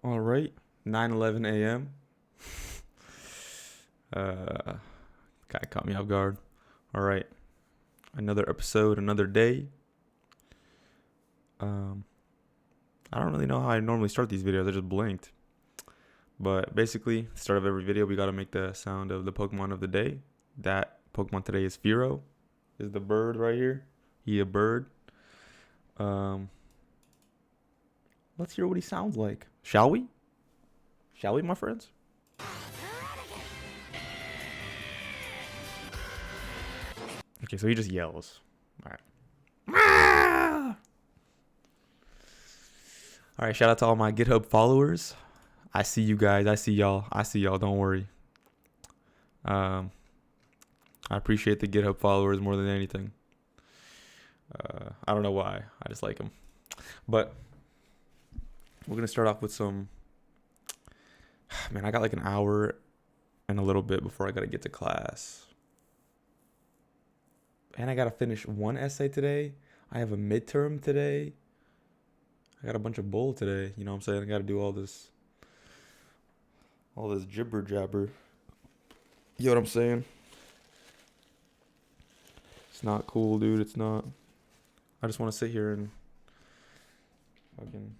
All right, 9:11 a.m. Kind of caught me off guard. All right, another episode, another day. Um, I don't really know how I normally start these videos. I just blinked. But basically, start of every video, we gotta make the sound of the Pokemon of the day. That Pokemon today is Firo. Is the bird right here? He a bird. Um, let's hear what he sounds like. Shall we? Shall we, my friends? Okay, so he just yells. All right. All right, shout out to all my GitHub followers. I see you guys. I see y'all. I see y'all. Don't worry. Um, I appreciate the GitHub followers more than anything. I don't know why. I just like them. But we're gonna start off with some. Man, I got like an hour and a little bit before I gotta get to class, and I gotta finish one essay today. I have a midterm today. I got a bunch of bull today. You know what I'm saying? I gotta do all this jibber jabber. You know what I'm saying? It's not cool, dude. It's not. I just want to sit here and fucking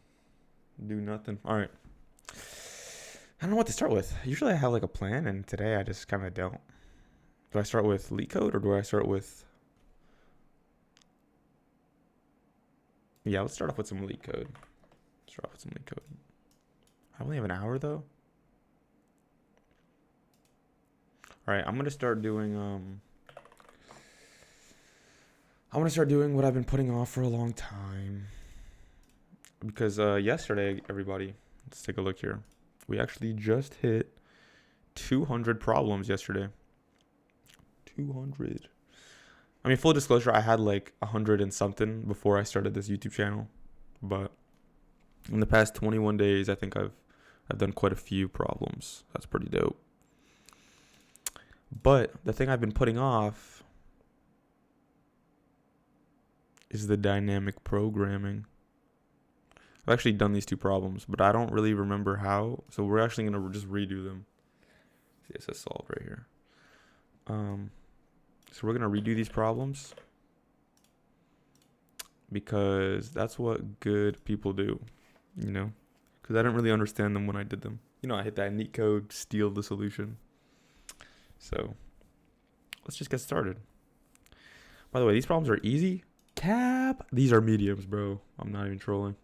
do nothing. All right. I don't know what to start with. Usually I have like a plan, and today I just kind of don't. Do I start with Leetcode or do I start with? Yeah, let's start off with some Leetcode. I only have an hour though. All right, I'm gonna start doing I want to start doing what I've been putting off for a long time. Because yesterday, everybody, let's take a look here. We actually just hit 200 problems yesterday. 200. I mean, full disclosure, I had like 100 and something before I started this YouTube channel. But in the past 21 days, I think I've done quite a few problems. That's pretty dope. But the thing I've been putting off is the dynamic programming. I've actually done these two problems, but I don't really remember how. So we're actually going to just redo them. See, it says solved right here. So we're going to redo these problems because that's what good people do, you know? Because I didn't really understand them when I did them. You know, I hit that Leetcode, steal the solution. So let's just get started. By the way, these problems are easy. Cap. These are mediums, bro. I'm not even trolling.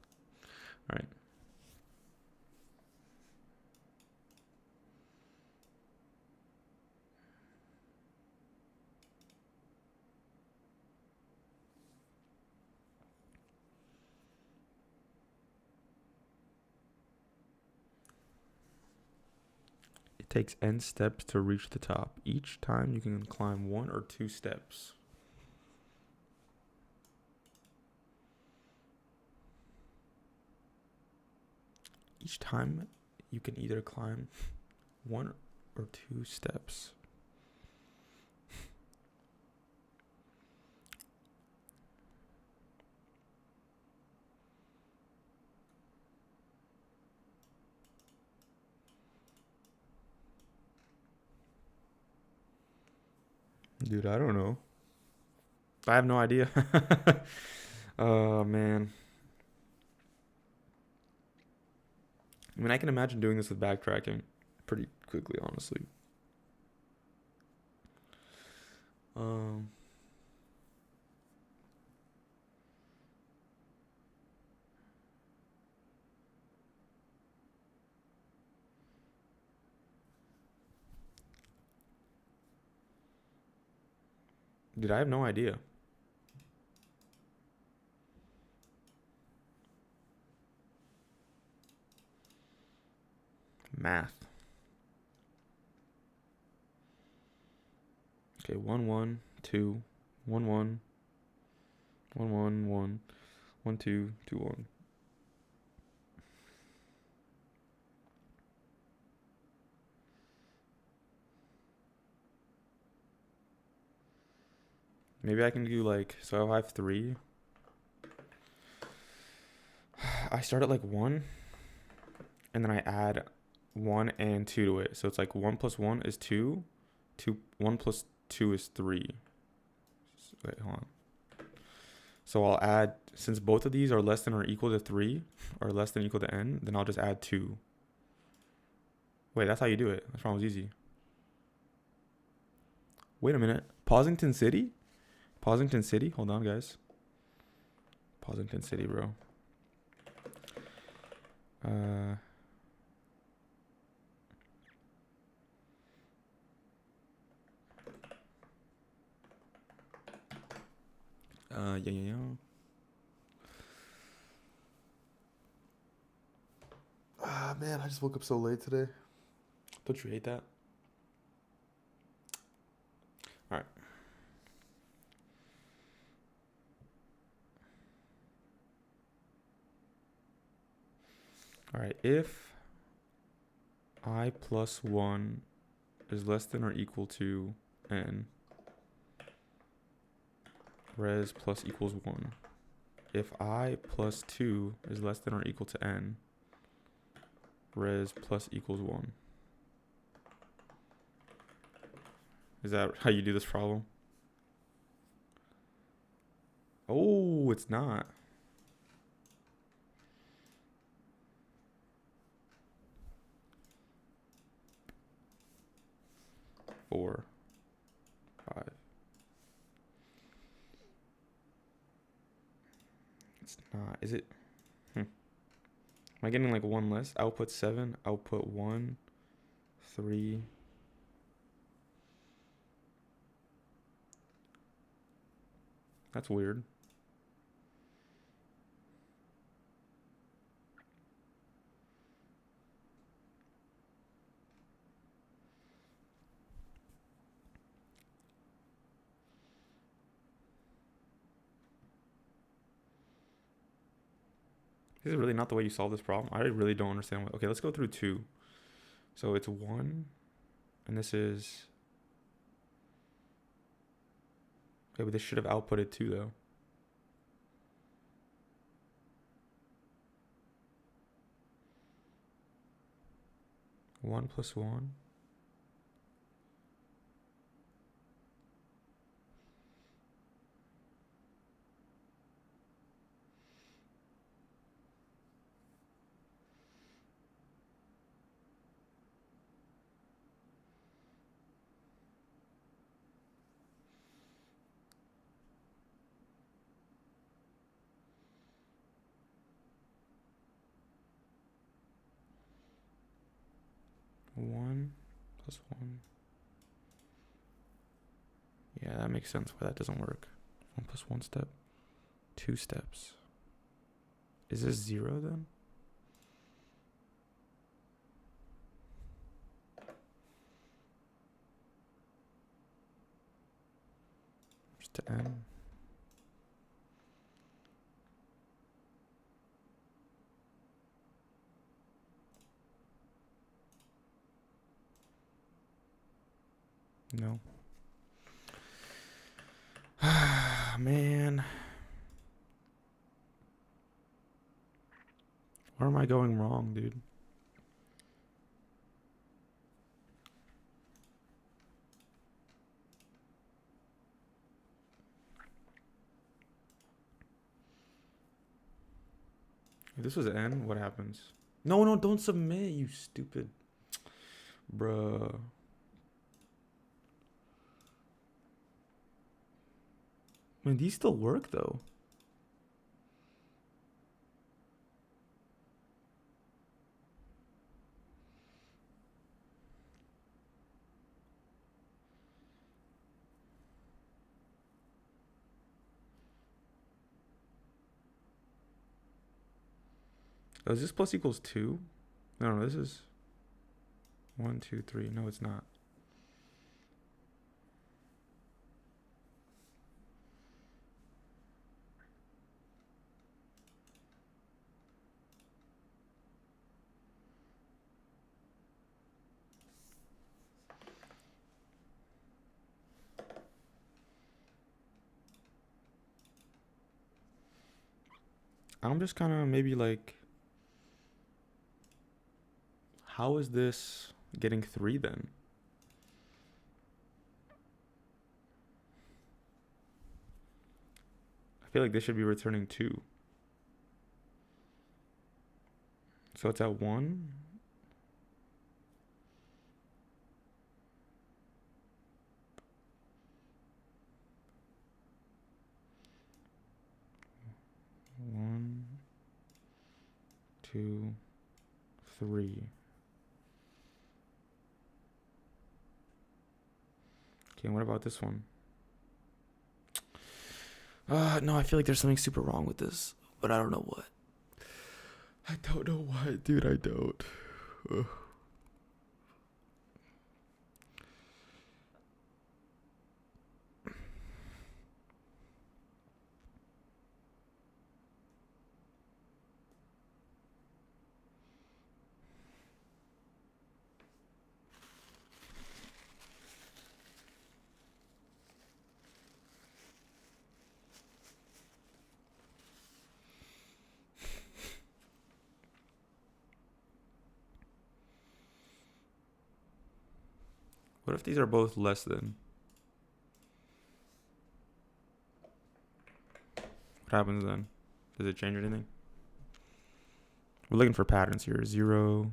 All right. It takes n steps to reach the top. Each time you can climb 1 or 2 steps. Each time you can either climb 1 or 2 steps. Dude, I don't know. I have no idea. Oh, man. I mean, I can imagine doing this with backtracking pretty quickly, honestly. Um, Dude, I have no idea. Math. Okay, 1 1 2 1 1 1 1 1 1 2 2 1. Maybe I can do like, so I have 3. I start at like 1 and then I add 1 and 2 to it. So it's like 1 plus 1 is 2. 1 plus 2 is 3. Wait, hold on. So I'll add, since both of these are less than or equal to 3, or less than or equal to n, then I'll just add 2. Wait, that's how you do it. That problem was easy. Wait a minute. Posington City? Posington City? Hold on, guys. Posington City, bro. Yeah. Ah, man, I just woke up so late today. Don't you hate that? All right. All right, if I plus 1 is less than or equal to n, res plus equals 1. If I plus 2 is less than or equal to n, res plus equals 1. Is that how you do this problem? Oh, it's not. Four, 5. It's not. Is it? Am I getting like 1 less? Output 7, output 1, 3. That's weird. This is really not the way you solve this problem. I really don't understand. Okay, let's go through 2. So it's 1, and this is... Okay, but this should have outputted 2, though. One plus 1. One plus 1. Yeah, that makes sense why that doesn't work. 1 plus 1 step. 2 steps. Is this 0 then? Just to n. No. Man. Where am I going wrong, dude? If this was n, what happens? No, don't submit, you stupid. Bruh. Man, these still work, though. Oh, is this plus equals 2? No, this is 1, 2, 3. No, it's not. I'm just kind of maybe like... How is this getting 3 then? I feel like this should be returning 2. So it's at 1. One, 2, 3. Okay, what about this one? No, I feel like there's something super wrong with this, but I don't know what. I don't know what, dude. I don't. Ugh. What if these are both less than? What happens then? Does it change anything? We're looking for patterns here. 0.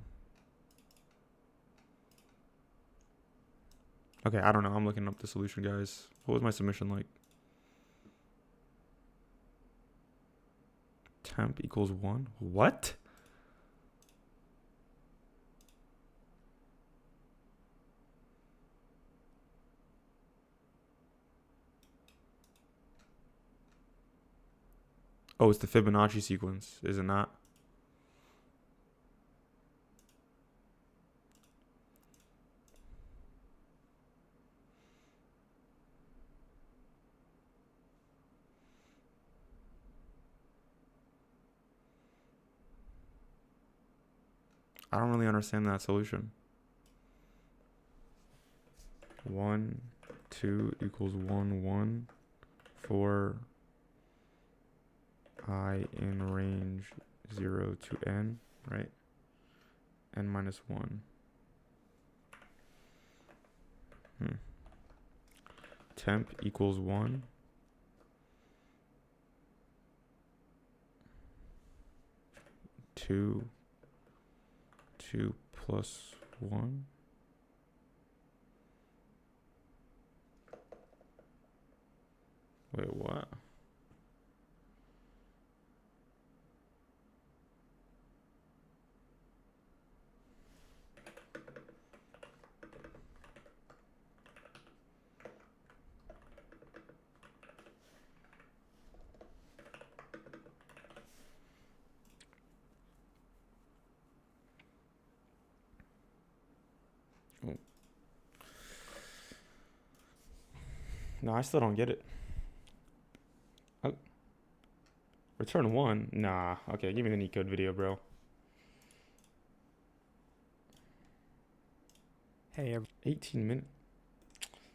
Okay, I don't know. I'm looking up the solution, guys. What was my submission like? Temp equals 1. What? Oh, it's the Fibonacci sequence, is it not? I don't really understand that solution. 1, 2 equals 1, 1 for I in range 0 to n, right? N minus 1. Temp equals 1. Two plus 1. Wait, what? Oh. No, I still don't get it. Oh. Return 1? Nah. Okay, give me the Leetcode video, bro. Hey, 18 minutes.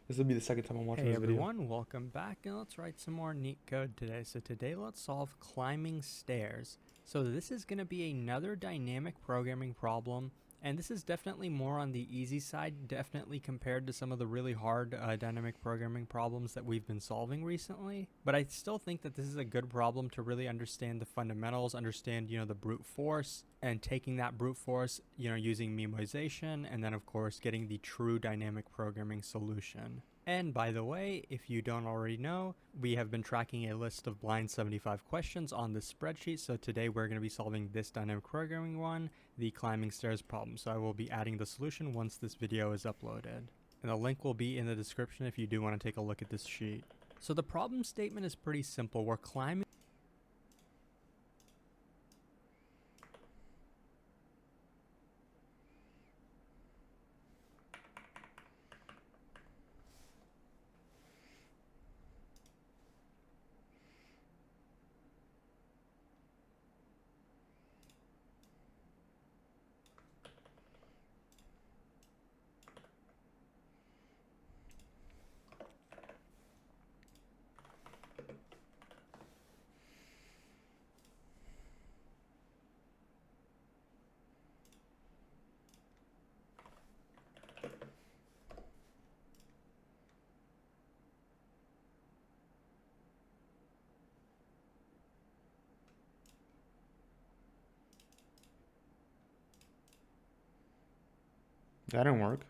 This will be the second time I'm watching this video. Hey everyone, welcome back, and let's write some more Leetcode today. So today let's solve climbing stairs. So this is going to be another dynamic programming problem, and this is definitely more on the easy side, definitely compared to some of the really hard dynamic programming problems that we've been solving recently. But I still think that this is a good problem to really understand the fundamentals, understand, the brute force, and taking that brute force, using memoization, and then of course getting the true dynamic programming solution. And by the way, if you don't already know, we have been tracking a list of blind 75 questions on this spreadsheet. So today we're going to be solving this dynamic programming one, the climbing stairs problem. So I will be adding the solution once this video is uploaded. And the link will be in the description if you do want to take a look at this sheet. So the problem statement is pretty simple. We're climbing That didn't work.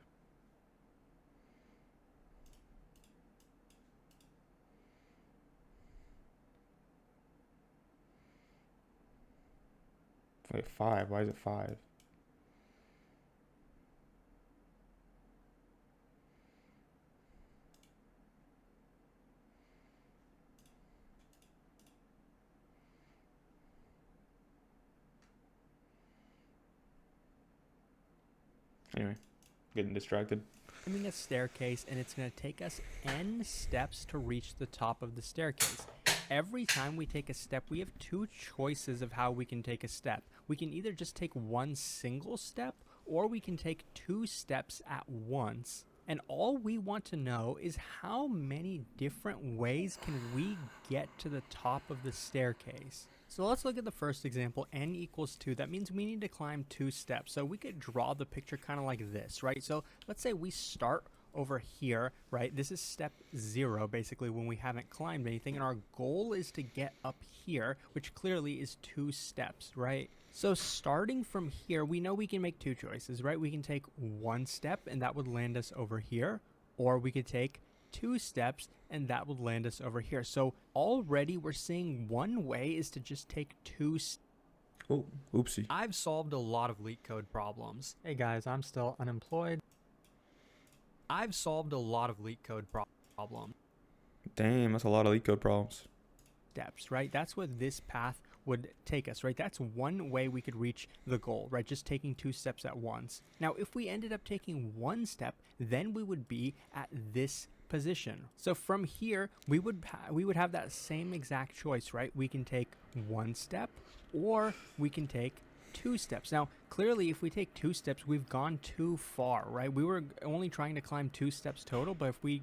Wait, 5. Why is it 5? Anyway, getting distracted. Climbing a staircase, and it's going to take us n steps to reach the top of the staircase. Every time we take a step, we have two choices of how we can take a step. We can either just take one single step, or we can take two steps at once. And all we want to know is how many different ways can we get to the top of the staircase. So let's look at the first example, n equals 2. That means we need to climb 2 steps. So we could draw the picture kind of like this, right? So let's say we start over here, right? This is step 0, basically, when we haven't climbed anything. And our goal is to get up here, which clearly is 2 steps, right? So starting from here, we know we can make two choices, right? We can take one step and that would land us over here, or we could take 2 steps and that would land us over here. So already we're seeing one way is to just take 2 steps. Oh, oopsie. I've solved a lot of LeetCode problems. Hey guys, I'm still unemployed. I've solved a lot of LeetCode problems. Damn, that's a lot of Leetcode problems. Steps, right? That's what this path would take us, right? That's one way we could reach the goal, right? Just taking 2 steps at once. Now, if we ended up taking 1 step, then we would be at this position. So from here, we would have that same exact choice, right? We can take 1 step, or we can take 2 steps. Now, clearly, if we take 2 steps, we've gone too far, right? We were only trying to climb 2 steps total, but if we,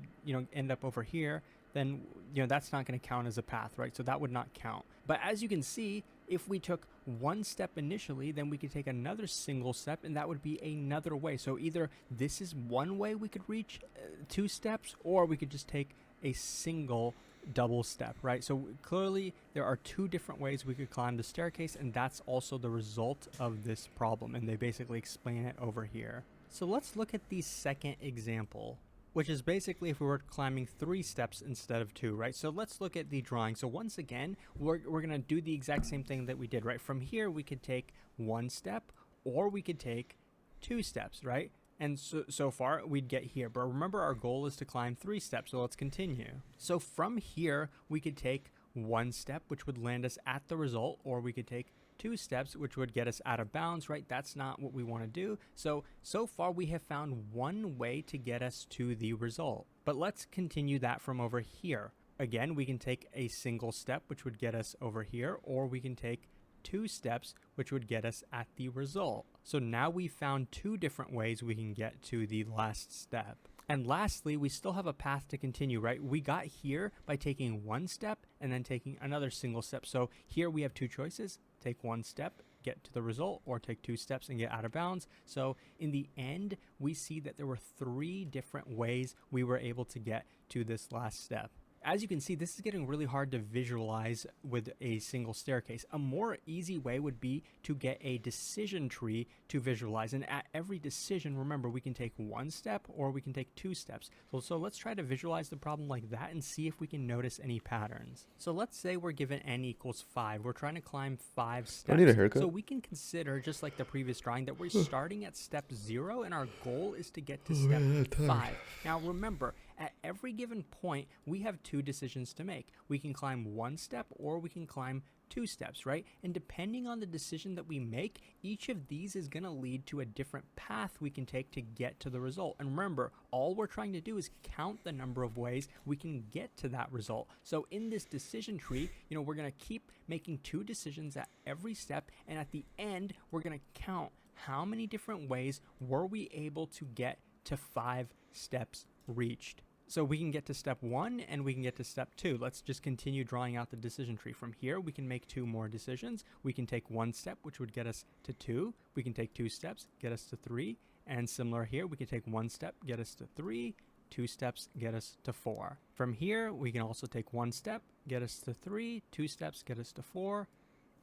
end up over here, then, that's not going to count as a path, right? So that would not count. But as you can see, if we took 1 step initially, then we could take another single step, and that would be another way. So either this is one way we could reach 2 steps, or we could just take a single double step, right? So clearly there are 2 different ways we could climb the staircase, and that's also the result of this problem, and they basically explain it over here. So let's look at the second example, which is basically if we were climbing 3 steps instead of 2, right? So let's look at the drawing. So once again, we're going to do the exact same thing that we did, right? From here, we could take 1 step, or we could take 2 steps, right? And so far, we'd get here. But remember, our goal is to climb 3 steps, so let's continue. So from here, we could take 1 step, which would land us at the result, or we could take 2 steps, which would get us out of bounds, right? That's not what we want to do. So far we have found one way to get us to the result. But let's continue that from over here. Again, we can take a single step, which would get us over here, or we can take 2 steps, which would get us at the result. So now we found 2 different ways we can get to the last step. And lastly, we still have a path to continue, right? We got here by taking 1 step and then taking another single step. So here we have 2 choices. Take 1 step, get to the result, or take 2 steps and get out of bounds. So in the end, we see that there were 3 different ways we were able to get to this last step. As you can see, this is getting really hard to visualize with a single staircase. A more easy way would be to get a decision tree to visualize. And at every decision, remember, we can take 1 step or we can take 2 steps. So let's try to visualize the problem like that and see if we can notice any patterns. So let's say we're given n equals 5. We're trying to climb 5 steps. I need a haircut. So we can consider, just like the previous drawing, that we're starting at step 0 and our goal is to get to step 5. Now remember, at every given point, we have 2 decisions to make. We can climb 1 step or we can climb 2 steps, right? And depending on the decision that we make, each of these is going to lead to a different path we can take to get to the result. And remember, all we're trying to do is count the number of ways we can get to that result. So in this decision tree, we're going to keep making 2 decisions at every step. And at the end, we're going to count how many different ways were we able to get to 5 steps reached. So we can get to step 1 and we can get to step 2. Let's just continue drawing out the decision tree. From here, we can make 2 more decisions. We can take 1 step, which would get us to 2. We can take 2 steps, get us to 3. And similar here, we can take 1 step, get us to 3. 2 steps, get us to 4. From here, we can also take 1 step, get us to 3. 2 steps, get us to 4.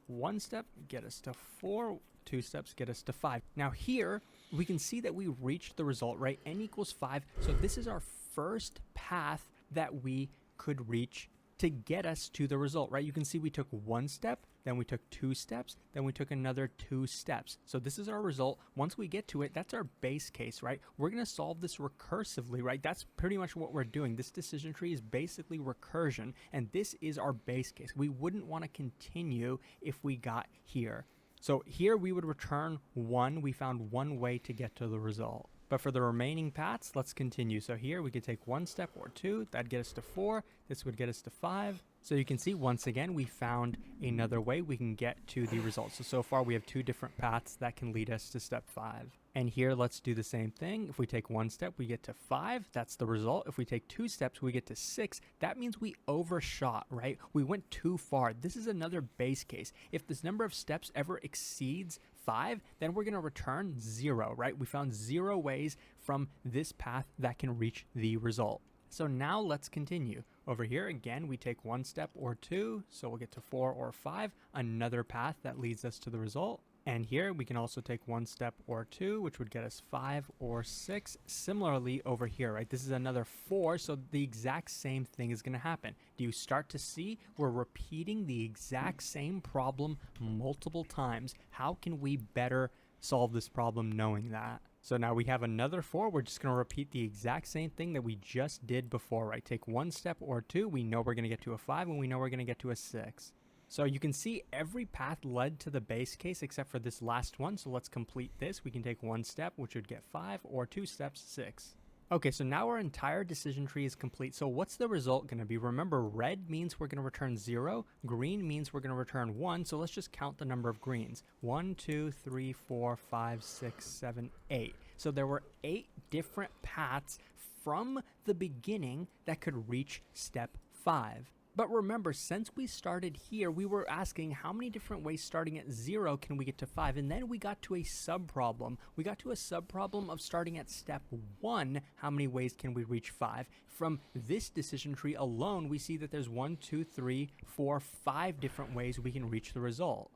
1 step, get us to 4. 2 steps get us to 5. Now here, we can see that we reached the result, right? N equals 5. So this is our first path that we could reach to get us to the result, right? You can see we took 1 step, then we took 2 steps, then we took another 2 steps. So this is our result. Once we get to it, that's our base case, right? We're going to solve this recursively, right? That's pretty much what we're doing. This decision tree is basically recursion, and this is our base case. We wouldn't want to continue if we got here. So here we would return 1. We found one way to get to the result. But for the remaining paths, let's continue. So here we could take 1 step or 2. That'd get us to 4. This would get us to 5. So you can see once again, we found another way we can get to the result. So far we have 2 different paths that can lead us to step 5. And here, let's do the same thing. If we take 1 step, we get to 5. That's the result. If we take 2 steps, we get to 6. That means we overshot, right? We went too far. This is another base case. If this number of steps ever exceeds 5, then we're going to return 0, right? We found 0 ways from this path that can reach the result. So now let's continue. Over here, again, we take 1 step or 2, so we'll get to 4 or 5, another path that leads us to the result. And here we can also take 1 step or 2, which would get us 5 or 6. Similarly over here, right? This is another 4, so the exact same thing is going to happen. Do you start to see we're repeating the exact same problem multiple times? How can we better solve this problem knowing that? So now we have another 4. We're just going to repeat the exact same thing that we just did before, right? Take 1 step or 2. We know we're going to get to a 5, and we know we're going to get to a 6. So you can see every path led to the base case except for this last one. So let's complete this. We can take 1 step, which would get 5, or 2 steps, 6. Okay, so now our entire decision tree is complete. So what's the result going to be? Remember, red means we're going to return 0. Green means we're going to return 1. So let's just count the number of greens. 1, 2, 3, 4, 5, 6, 7, 8. So there were 8 different paths from the beginning that could reach step 5. But remember, since we started here, we were asking how many different ways starting at 0 can we get to 5? And then we got to a subproblem. We got to a subproblem of starting at step 1, how many ways can we reach 5? From this decision tree alone, we see that there's 1, 2, 3, 4, 5 different ways we can reach the result.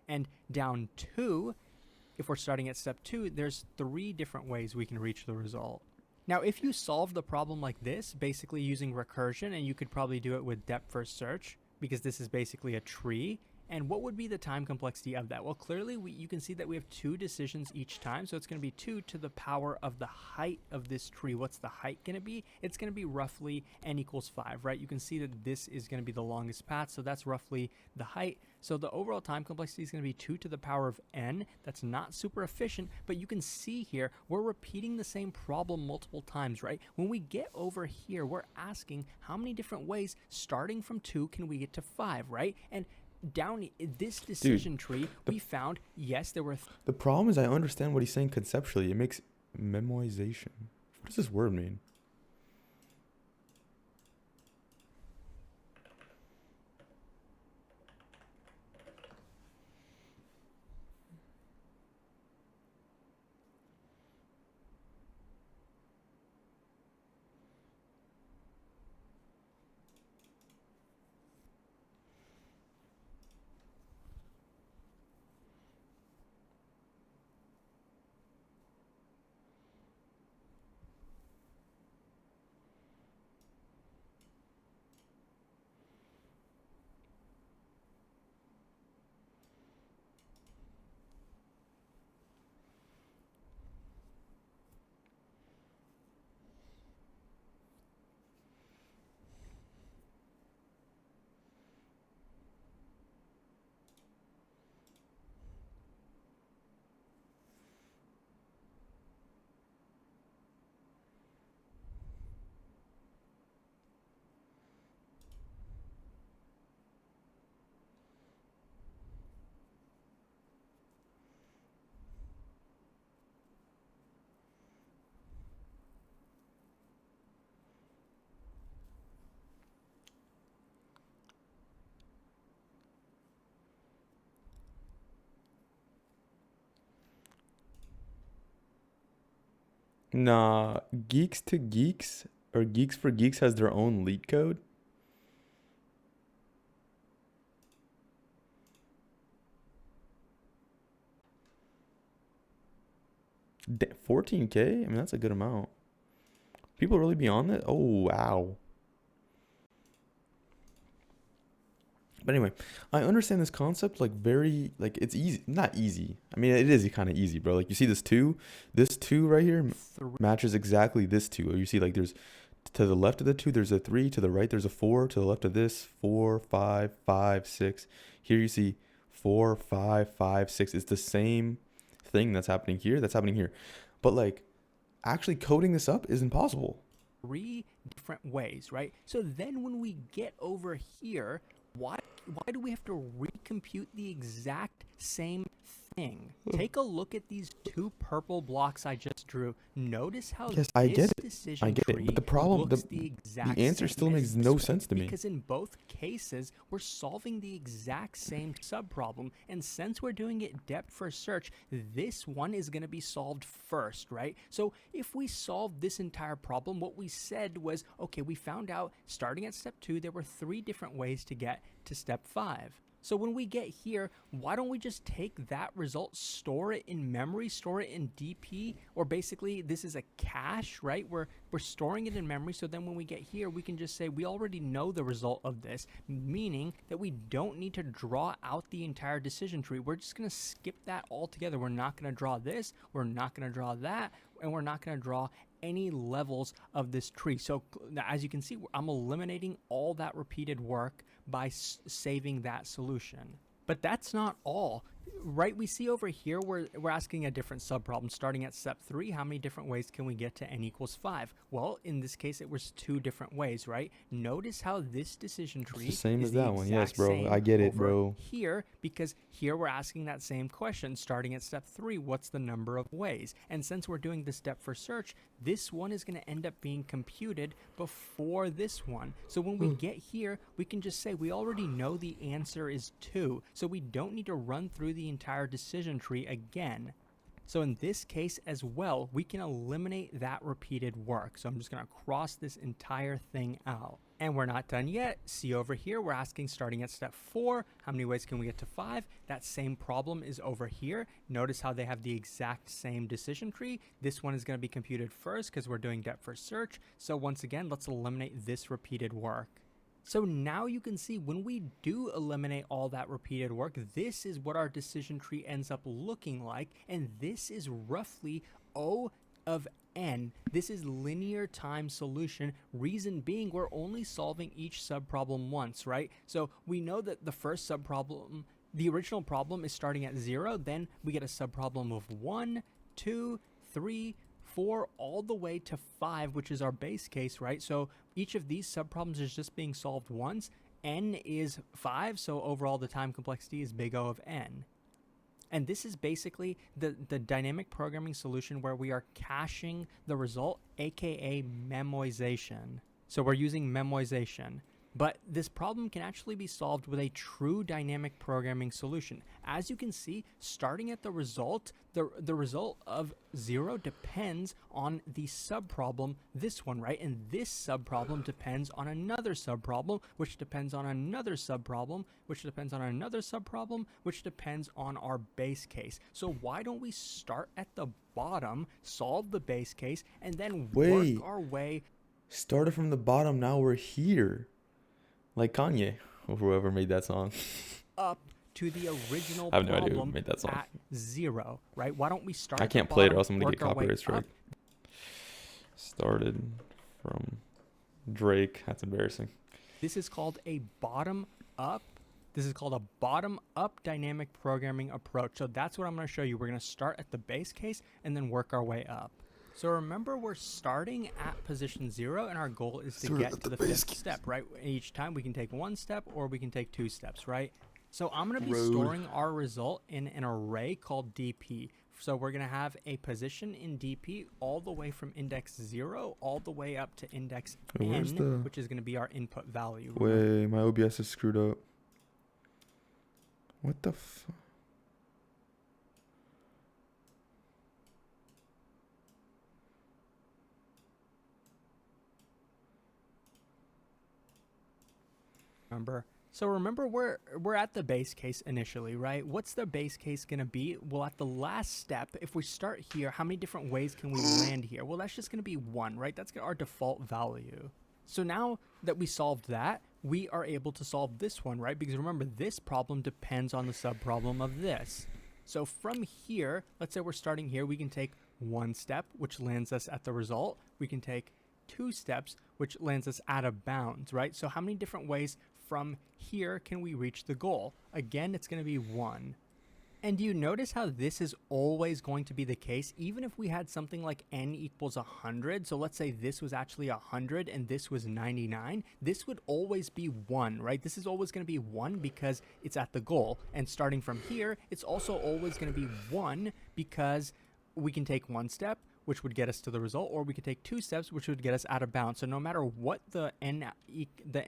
And down 2, if we're starting at step 2, there's 3 different ways we can reach the result. Now, if you solve the problem like this, basically using recursion, and you could probably do it with depth first search, because this is basically a tree, and what would be the time complexity of that? Well, clearly, you can see that we have 2 decisions each time, so it's going to be 2 to the power of the height of this tree. What's the height going to be? It's going to be roughly n equals 5, right? You can see that this is going to be the longest path, so that's roughly the height. So the overall time complexity is going to be 2 to the power of n. That's not super efficient, but you can see here, we're repeating the same problem multiple times, right? When we get over here, we're asking how many different ways, starting from 2, can we get to 5, right? And down this decision tree, we found, yes, there were... The problem is I understand what he's saying conceptually. It makes memoization. What does this word mean? Nah, Geeks to Geeks or Geeks for Geeks has their own Leetcode. 14K? I mean, that's a good amount. People really be on that? Oh, wow. But anyway, I understand this concept like very like it's easy, not easy. I mean, it is kind of easy, bro. Like you see this two right here matches exactly this two. Or you see like there's to the left of the two, there's a three. To the right, there's a four. To the left of this, 4, 5, 5, 6. Here you see 4, 5, 5, 6. It's the same thing that's happening here. That's happening here, but like actually coding this up is impossible. 3 different ways, right? So then when we get over here, why do we have to recompute the exact same thing? Take a look at these 2 purple blocks I just drew. Notice how Yes, I get it. decision I get tree it. But the problem, looks the exact the answer same still as makes this no one, sense to me. because in both cases we're solving the exact same subproblem, and since we're doing it depth first search, this one is going to be solved first, right? So if we solve this entire problem, what we said was, okay, we found out starting at step 2 there were 3 different ways to get to step 5. So when we get here, why don't we just take that result, store it in memory, store it in DP, or basically this is a cache, right? We're storing it in memory, so then when we get here, we can just say we already know the result of this, meaning that we don't need to draw out the entire decision tree. We're just going to skip that altogether. We're not going to draw this, we're not going to draw that, and we're not going to draw any levels of this tree. So as you can see, I'm eliminating all that repeated work by saving that solution. But that's not all, right? We see over here we're asking a different subproblem starting at step 3. How many different ways can we get to n equals 5? Well, in this case it was 2 different ways, right? Notice how this decision tree It's the same is as the that one. Yes, exact bro. same I get it, over bro. here, because here we're asking that same question starting at step 3. What's the number of ways? And since we're doing this depth first search, this one is going to end up being computed before this one. So when we get here, we can just say we already know the answer is 2, so we don't need to run through the entire decision tree again. So in this case as well, we can eliminate that repeated work. So I'm just going to cross this entire thing out. And we're not done yet. See over here, we're asking starting at step 4, how many ways can we get to 5? That same problem is over here. Notice how they have the exact same decision tree. This one is going to be computed first because we're doing depth first search. So once again, let's eliminate this repeated work. So now you can see when we do eliminate all that repeated work, this is what our decision tree ends up looking like. And this is roughly O of n. This is linear time solution. Reason being, we're only solving each subproblem once, right? So we know that the first subproblem, the original problem is starting at 0. Then we get a subproblem of 1, 2, 3, 4, all the way to 5, which is our base case, right? So each of these subproblems is just being solved once. N is 5, so overall the time complexity is big O of n. And this is basically the dynamic programming solution where we are caching the result, aka memoization. So we're using memoization. But this problem can actually be solved with a true dynamic programming solution. As you can see, starting at the result, the result of 0 depends on the subproblem, this one, right? And this subproblem depends on another subproblem, which depends on another subproblem, which depends on another subproblem, which depends on our base case. So why don't we start at the bottom, solve the base case, and then work our way. Started from the bottom, now we're here. Like Kanye, or whoever made that song. Up to the original I have no idea who problem made that song. at 0, right? Why don't we start I at can't the play it bottom, or else I'm gonna work get our way copyright strike. up? Started from Drake. That's embarrassing. This is called a bottom-up. This is called a bottom-up dynamic programming approach. So that's what I'm going to show you. We're going to start at the base case and then work our way up. So remember, we're starting at position 0, and our goal is to get to the 5th step, right? Each time we can take 1 step or we can take 2 steps, right? So I'm going to be storing our result in an array called DP. So we're going to have a position in DP all the way from index 0 all the way up to index n, which is going to be our input value. Wait, my OBS is screwed up. What the fuck? Remember, So remember, we're at the base case initially, right? What's the base case going to be? Well, at the last step, if we start here, how many different ways can we land here? Well, that's just going to be 1, right? That's our default value. So now that we solved that, we are able to solve this one, right? Because remember, this problem depends on the subproblem of this. So from here, let's say we're starting here, we can take 1 step, which lands us at the result. We can take 2 steps, which lands us out of bounds, right? So how many different ways from here can we reach the goal? Again, it's going to be 1. And do you notice how this is always going to be the case, even if we had something like n equals 100? So let's say this was actually 100 and this was 99. This would always be 1, right? This is always going to be 1 because it's at the goal. And starting from here, it's also always going to be 1 because we can take 1 step, which would get us to the result, or we could take 2 steps, which would get us out of bounds. So no matter what the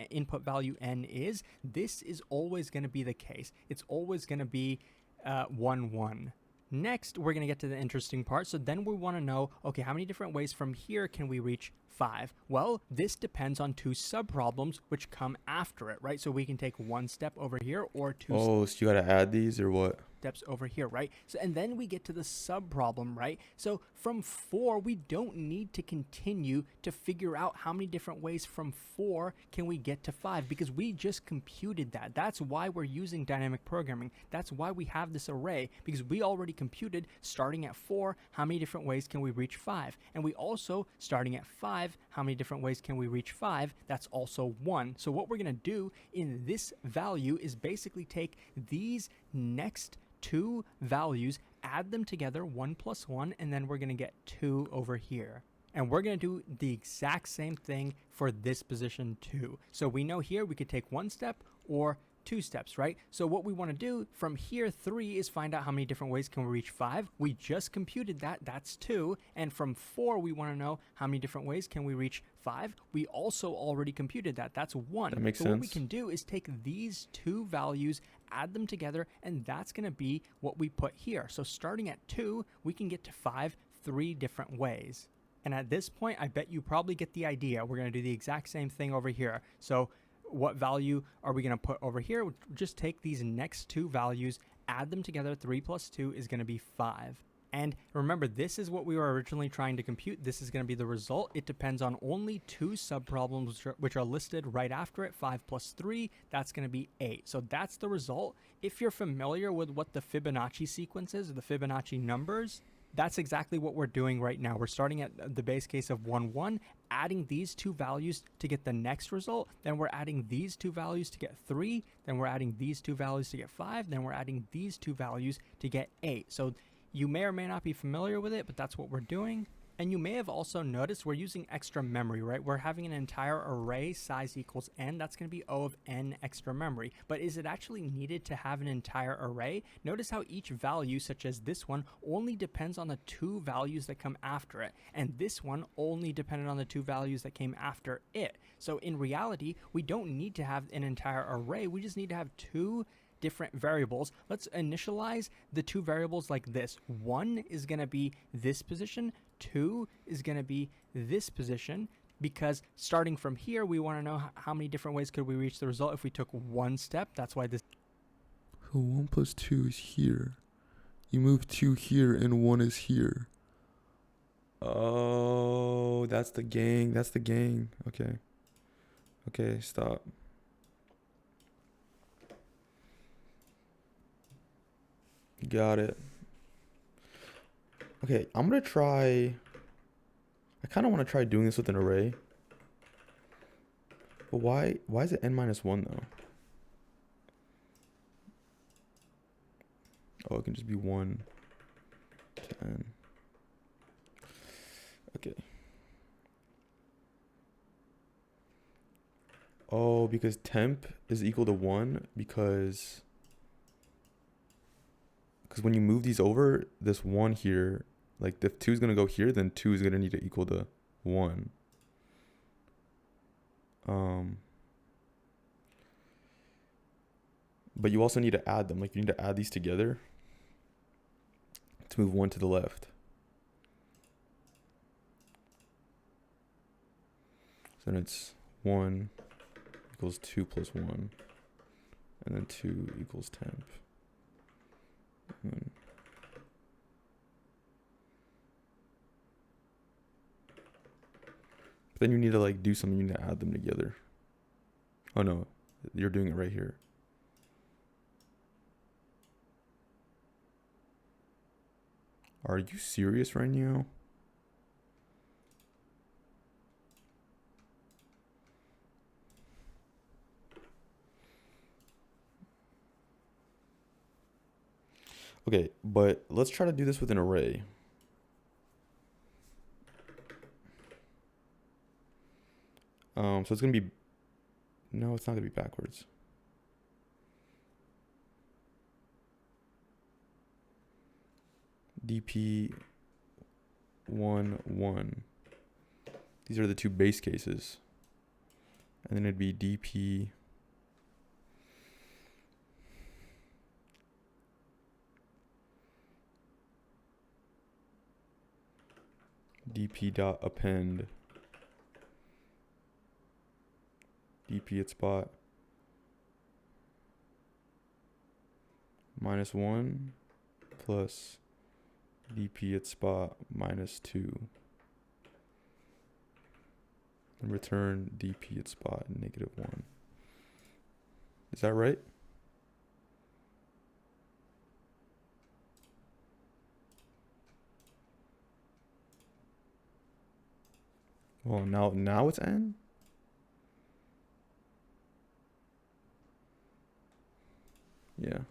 input value n is, this is always going to be the case. It's always going to be 1, 1. Next, we're going to get to the interesting part. So then we want to know, okay, how many different ways from here can we reach 5? Well, this depends on 2 subproblems which come after it, right? So we can take 1 step over here or 2 Oh, so you got to add these or what? steps over here, right? So, and then we get to the subproblem, right? So from 4, we don't need to continue to figure out how many different ways from 4 can we get to 5, because we just computed that. That's why we're using dynamic programming. That's why we have this array, because we already computed starting at 4, how many different ways can we reach 5? And we also, starting at 5, how many different ways can we reach 5? That's also 1. So what we're going to do in this value is basically take these next 2 values, add them together, 1 plus 1, and then we're going to get 2 over here. And we're going to do the exact same thing for this position too. So we know here we could take 1 step or 2 steps, right? So what we want to do from here, 3, is find out how many different ways can we reach 5. We just computed that. That's 2. And from 4, we want to know how many different ways can we reach 5. We also already computed that. That's 1. That makes so sense. what we can do is take these 2 values, add them together, and that's going to be what we put here. So starting at 2, we can get to 5 3 different ways. And at this point, I bet you probably get the idea. We're going to do the exact same thing over here. So what value are we going to put over here? We'll just take these next 2 values, add them together. 3 plus 2 is going to be 5. And remember, this is what we were originally trying to compute. This is going to be the result. It depends on only 2 subproblems, which are listed right after it. 5 plus 3, that's going to be 8. So that's the result. If you're familiar with what the Fibonacci sequence is, or the Fibonacci numbers, that's exactly what we're doing right now. We're starting at the base case of 1, 1, adding these 2 values to get the next result. Then we're adding these 2 values to get 3. Then we're adding these 2 values to get 5. Then we're adding these 2 values to get 8. So you may or may not be familiar with it, but that's what we're doing. And you may have also noticed we're using extra memory, right? We're having an entire array size equals n. That's going to be O of n extra memory. But is it actually needed to have an entire array? Notice how each value, such as this one, only depends on the 2 values that come after it. And this one only depended on the 2 values that came after it. So in reality, we don't need to have an entire array. We just need to have 2 different variables. Let's initialize the 2 variables like this. 1 is going to be this position. 2 is going to be this position, because starting from here, we want to know how many different ways could we reach the result if we took 1 step. That's why this. So 1 plus 2 is here. You move 2 here and 1 is here. Oh, that's the gang. That's the gang. Okay. Okay, stop. Got it. Okay, I'm gonna try. I kind of want to try doing this with an array. But why is it n minus 1 though? Oh, it can just be 1 to n. Okay. Oh, because temp is equal to 1 because when you move these over, this 1 here, like if 2 is going to go here, then 2 is going to need to equal to 1. But you also need to add them. Like you need to add these together to move 1 to the left. So then it's 1 equals 2 plus 1. and then 2 equals temp. And but then you need to like do something. You need to add them together. Oh no, you're doing it right here. Are you serious right now? Okay, but let's try to do this with an array. So it's gonna be, no, it's not gonna be backwards. DP 1 1. These are the 2 base cases, and then it'd be DP dot append DP at spot -1 plus DP at spot -2 and return DP at spot -1. Is that right? Well, now it's n? Yeah.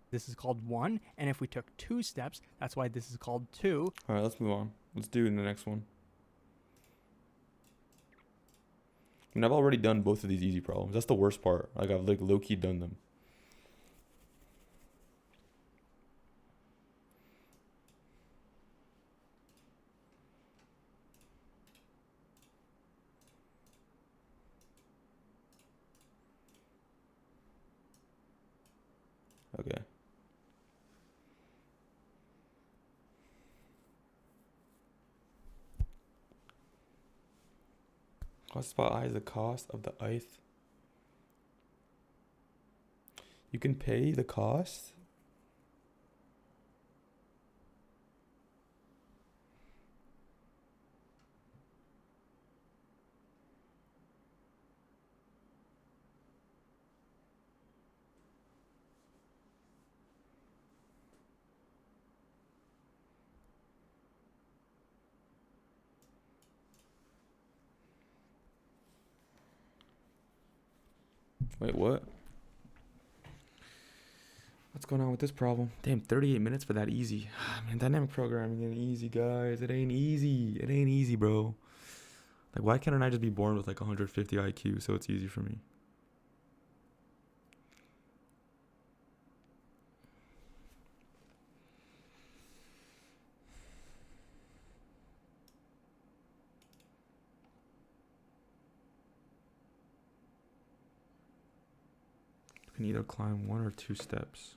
This is called 1, and if we took 2 steps, that's why this is called 2. All right, let's move on. Let's do the next one. I mean, I've already done both of these easy problems. That's the worst part. Like, I've like low-key done them. Okay. Cost spot I is the cost of the ith. You can pay the cost? Wait, what? What's going on with this problem? Damn, 38 minutes for that easy. Man, dynamic programming ain't easy, guys. It ain't easy. It ain't easy, bro. Like, why can't I just be born with like 150 IQ so it's easy for me? You can either climb 1 or 2 steps.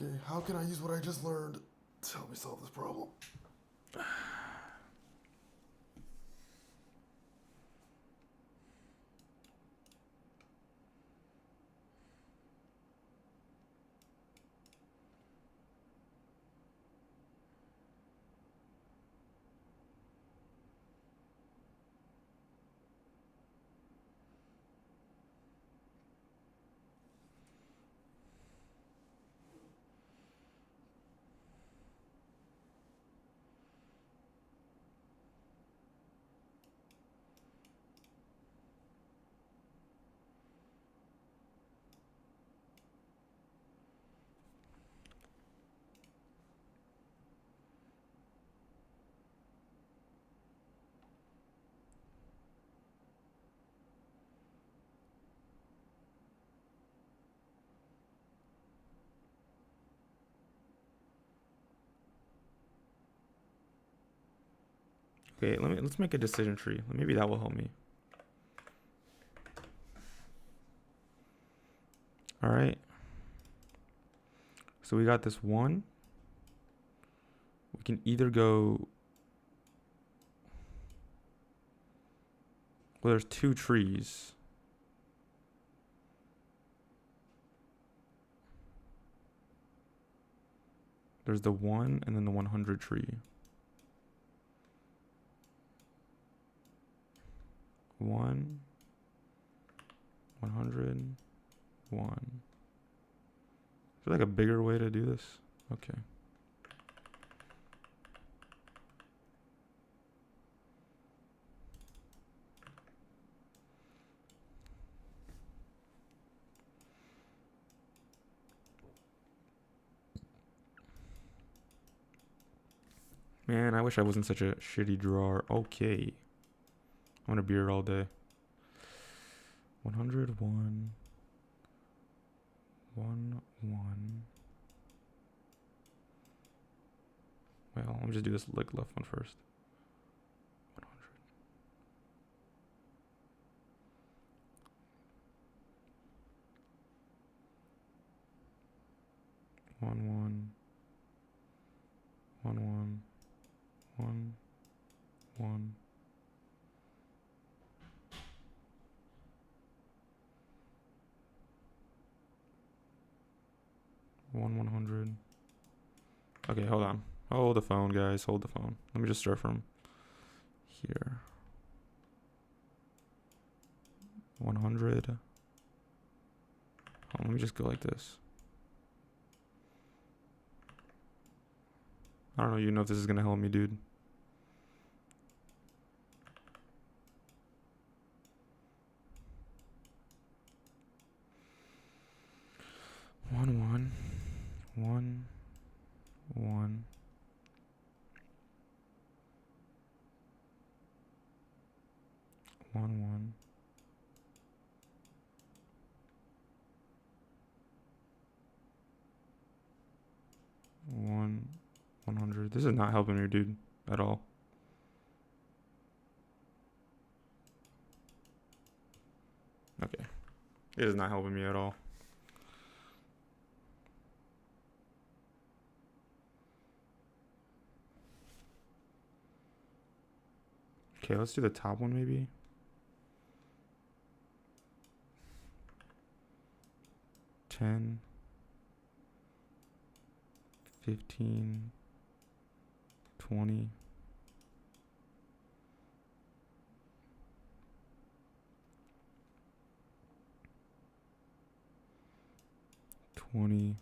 Okay, how can I use what I just learned to help me solve this problem? Okay, let's make a decision tree. Maybe that will help me. All right. So we got this one. We can either go. Well, there's two trees. There's the 1 and then the 100 tree. 1, 100, 1. Is there like a bigger way to do this? Okay. Man, I wish I wasn't such a shitty drawer. Okay. I'm gonna beer all day. 100, 1, 1, 1. Well, let me just do this like left one first. 100. 1, 1. 1, 1. 1, 1. 1, 100. Okay, hold on. Hold the phone, guys. Hold the phone. Let me just start from here. 100. Oh, let me just go like this. I don't even know if this is gonna help me, dude. One, 1, 1, 1. 1, 1. 1, 100. This is not helping me, dude, at all. Okay. It is not helping me at all. Okay, let's do the top one maybe. 10, 15, 20. 20.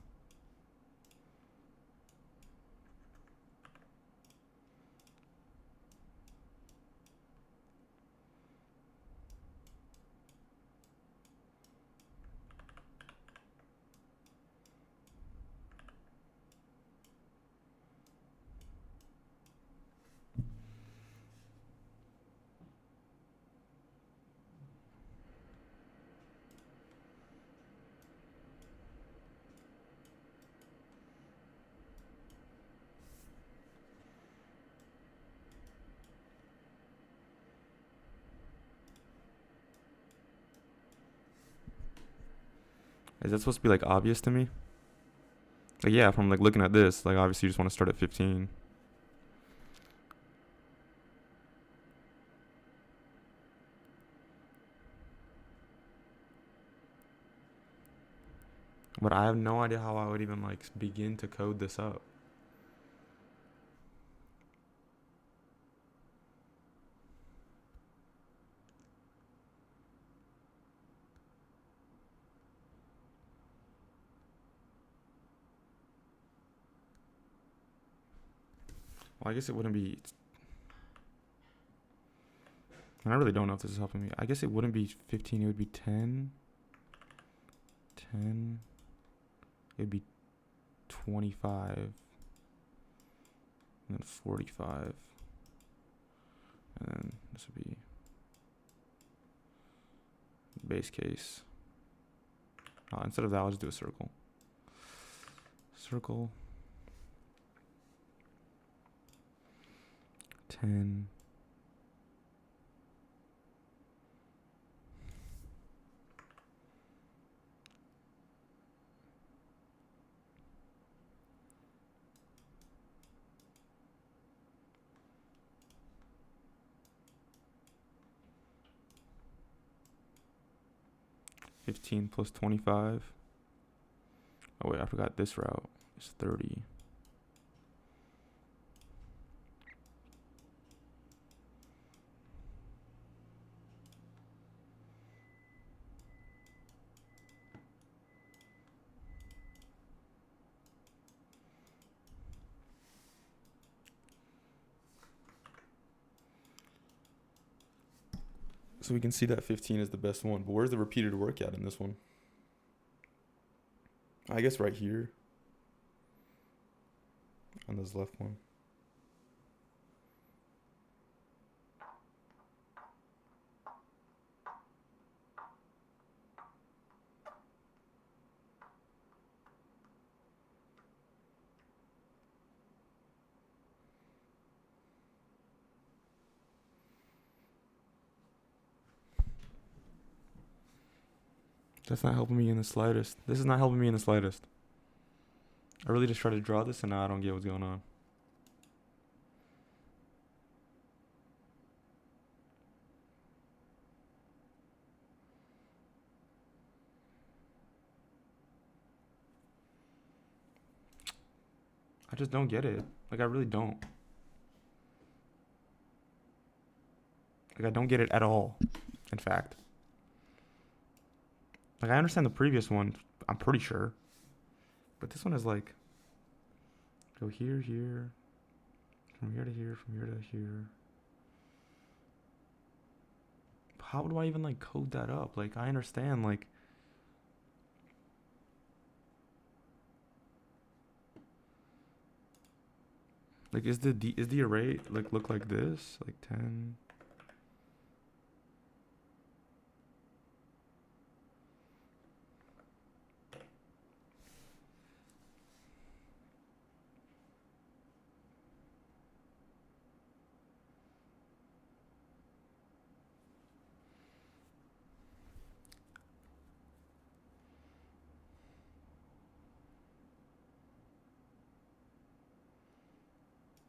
Is that supposed to be like obvious to me? Like, yeah, from like looking at this, like obviously you just want to start at 15. But I have no idea how I would even like begin to code this up. Well, I guess it wouldn't be. I really don't know if this is helping me. I guess it wouldn't be 15. It would be 10. 10. It would be 25. And then 45. And then this would be base case. Instead of that, I'll just do a circle. Circle. 10. 15 plus 25. Oh wait, I forgot this route. It's 30. So we can see that 15 is the best one. But where's the repeated work at in this one? I guess right here. On this left one. That's not helping me in the slightest. This is not helping me in the slightest. I really just try to draw this and now I don't get what's going on. I just don't get it. Like, I really don't. Like, I don't get it at all, in fact. Like, I understand the previous one, I'm pretty sure. But this one is like, go here, here, from here to here, from here to here. How do I even, like, code that up? Like, I understand, like, is the array, like, look like this? Like, 10...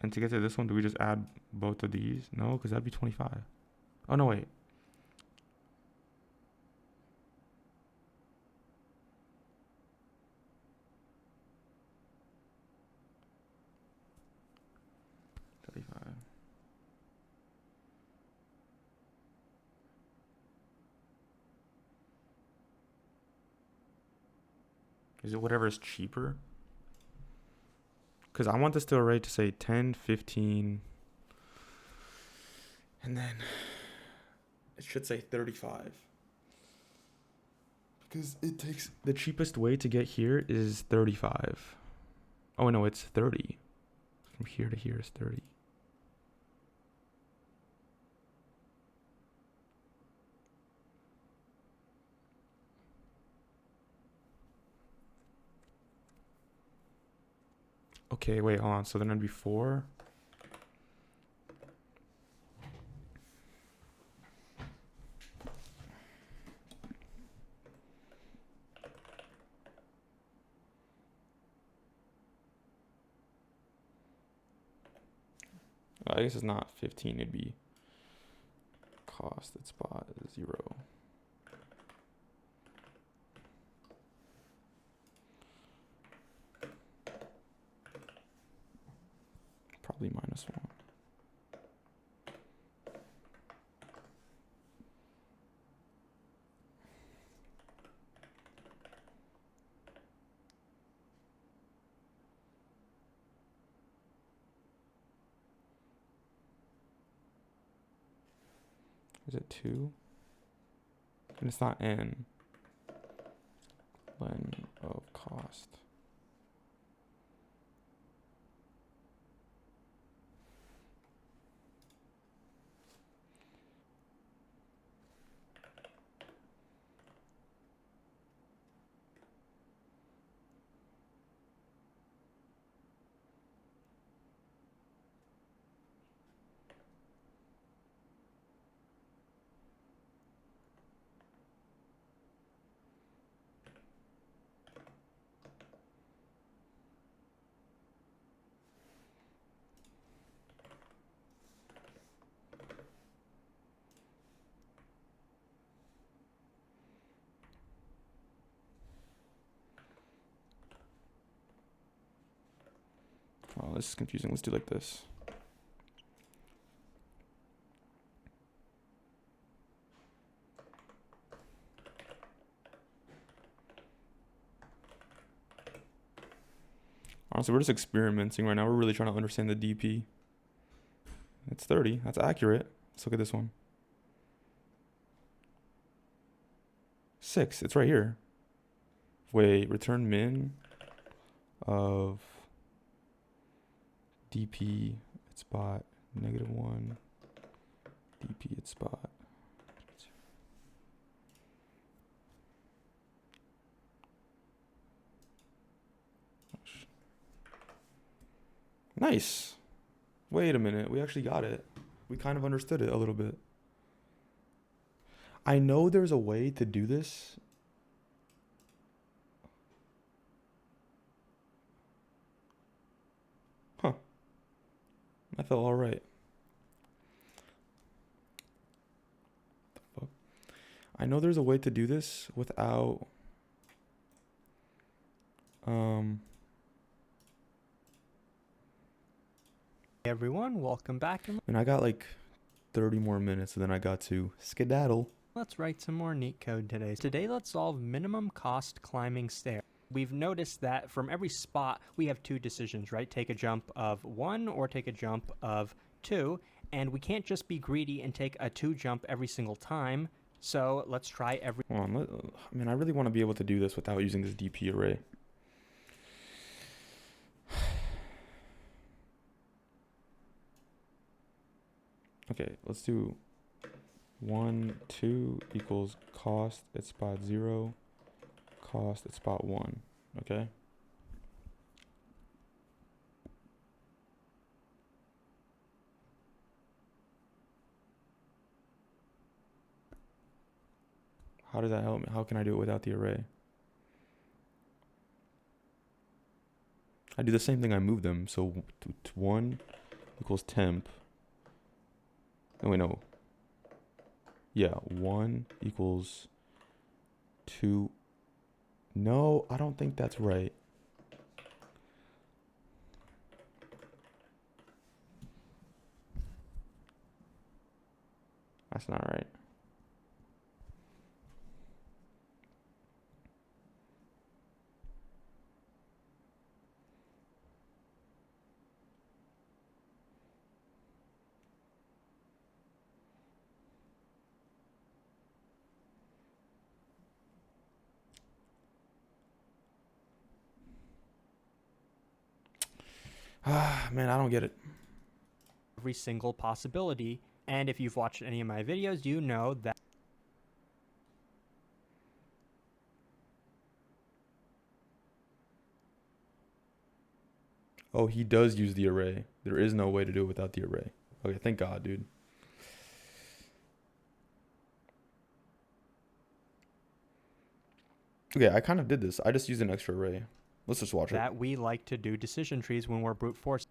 And to get to this one, do we just add both of these? No, because that'd be 25. Oh, no, wait. Is it whatever is cheaper? Because I want this to array to say 10, 15, and then it should say 35. Because it takes, the cheapest way to get here is 35. Oh, no, it's 30. From here to here is 30. Okay, wait, hold on. So then it'd be 4. I guess it's not 15. It'd be cost at spot 0. Probably -1. Is it 2? And it's not n. Len of cost. this is confusing. Let's do like this. Honestly, we're just experimenting right now. We're really trying to understand the DP. It's 30. That's accurate. Let's look at this one. 6. It's right here. Wait, return min of DP at spot -1. DP at spot. Nice. Wait a minute. We actually got it. We kind of understood it a little bit. I know there's a way to do this. Huh. That felt all right. The fuck? I know there's a way to do this without Hey everyone, welcome back, and I got like 30 more minutes, and then I got to skedaddle. let's write some more neat code today. Today, let's solve minimum cost climbing stairs. We've noticed that from every spot, we have two decisions, right? Take a jump of 1 or take a jump of 2, and we can't just be greedy and take a 2 jump every single time. So let's try every... Hold on, I mean, I really want to be able to do this without using this DP array. Okay, let's do 1, 2 equals cost at spot 0, cost at spot 1, okay? How does that help me? How can I do it without the array? I do the same thing, I move them, so 1 equals temp. Oh, wait, no. Yeah, 1 equals 2. No, I don't think that's right. That's not right. Man, I don't get it. every single possibility. And if you've watched any of my videos, you know that... Oh, he does use the array. There is no way to do it without the array. Okay, thank God, dude. Okay, I kind of did this. I just used an extra array. Let's just watch it. that we like to do decision trees when we're brute force.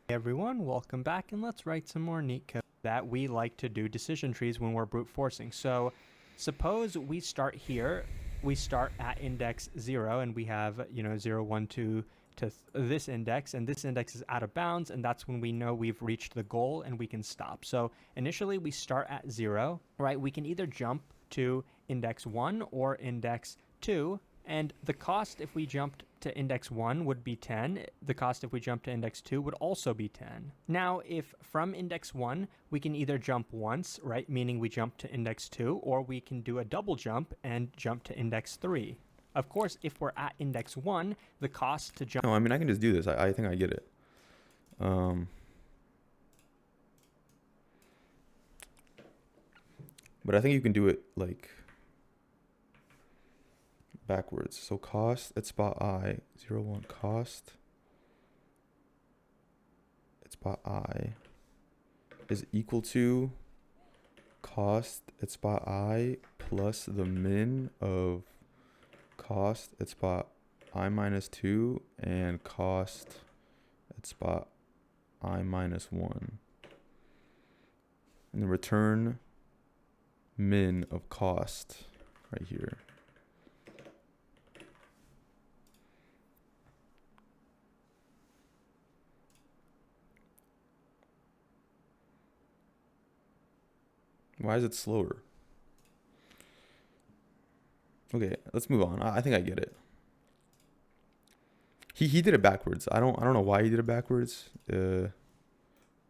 Hey everyone, welcome back, and let's write some more neat code. That we like to do decision trees when we're brute forcing. So suppose we start here, we start at index 0, and we have, 0, 1, 2 to this index, and this index is out of bounds, and that's when we know we've reached the goal and we can stop. So initially we start at 0, right? We can either jump to index 1 or index 2, and the cost if we jumped to index 1 would be 10. The cost if we jumped to index 2 would also be 10. Now, if from index 1, we can either jump once, right, meaning we jump to index 2, or we can do a double jump and jump to index 3. Of course, if we're at index 1, the cost to jump... No, I mean, I can just do this. I think I get it. But I think you can do it, like, backwards. So cost at spot I, 0, 1, cost at spot I is equal to cost at spot I plus the min of cost at spot I minus 2 and cost at spot I minus 1. And then return min of cost right here. Why is it slower? Okay, let's move on. I think I get it. He did it backwards. I don't know why he did it backwards.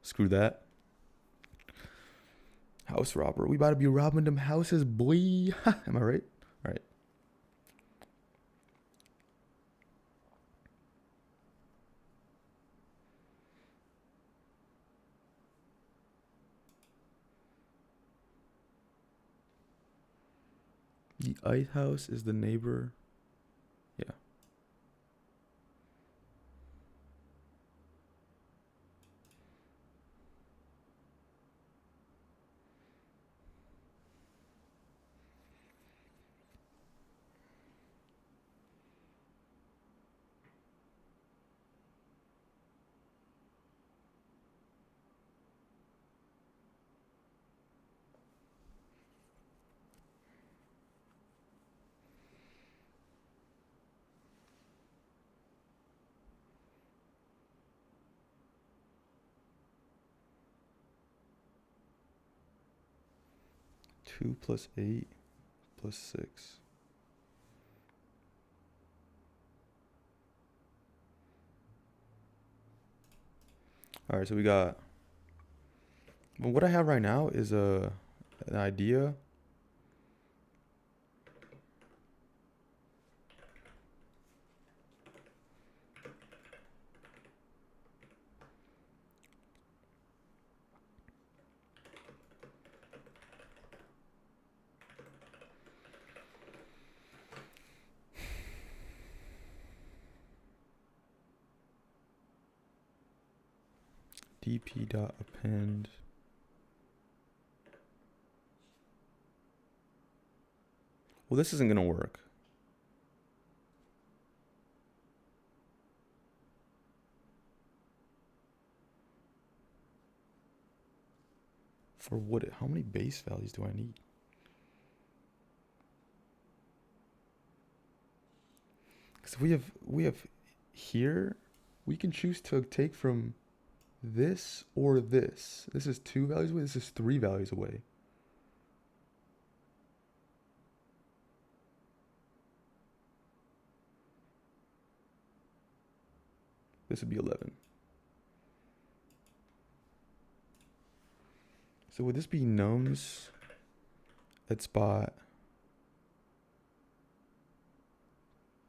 Screw that. House robber. We about to be robbing them houses, boy. Am I right? All right. The ice house is the neighbor. Yeah. Two plus 8 plus 6. All right, so we got. Well, what I have right now is an idea. dp.append. Well, this isn't going to work. For what? How many base values do I need? Because we have here, we can choose to take from this or this. This is 2 values away. This is 3 values away. This would be 11. So would this be nums at spot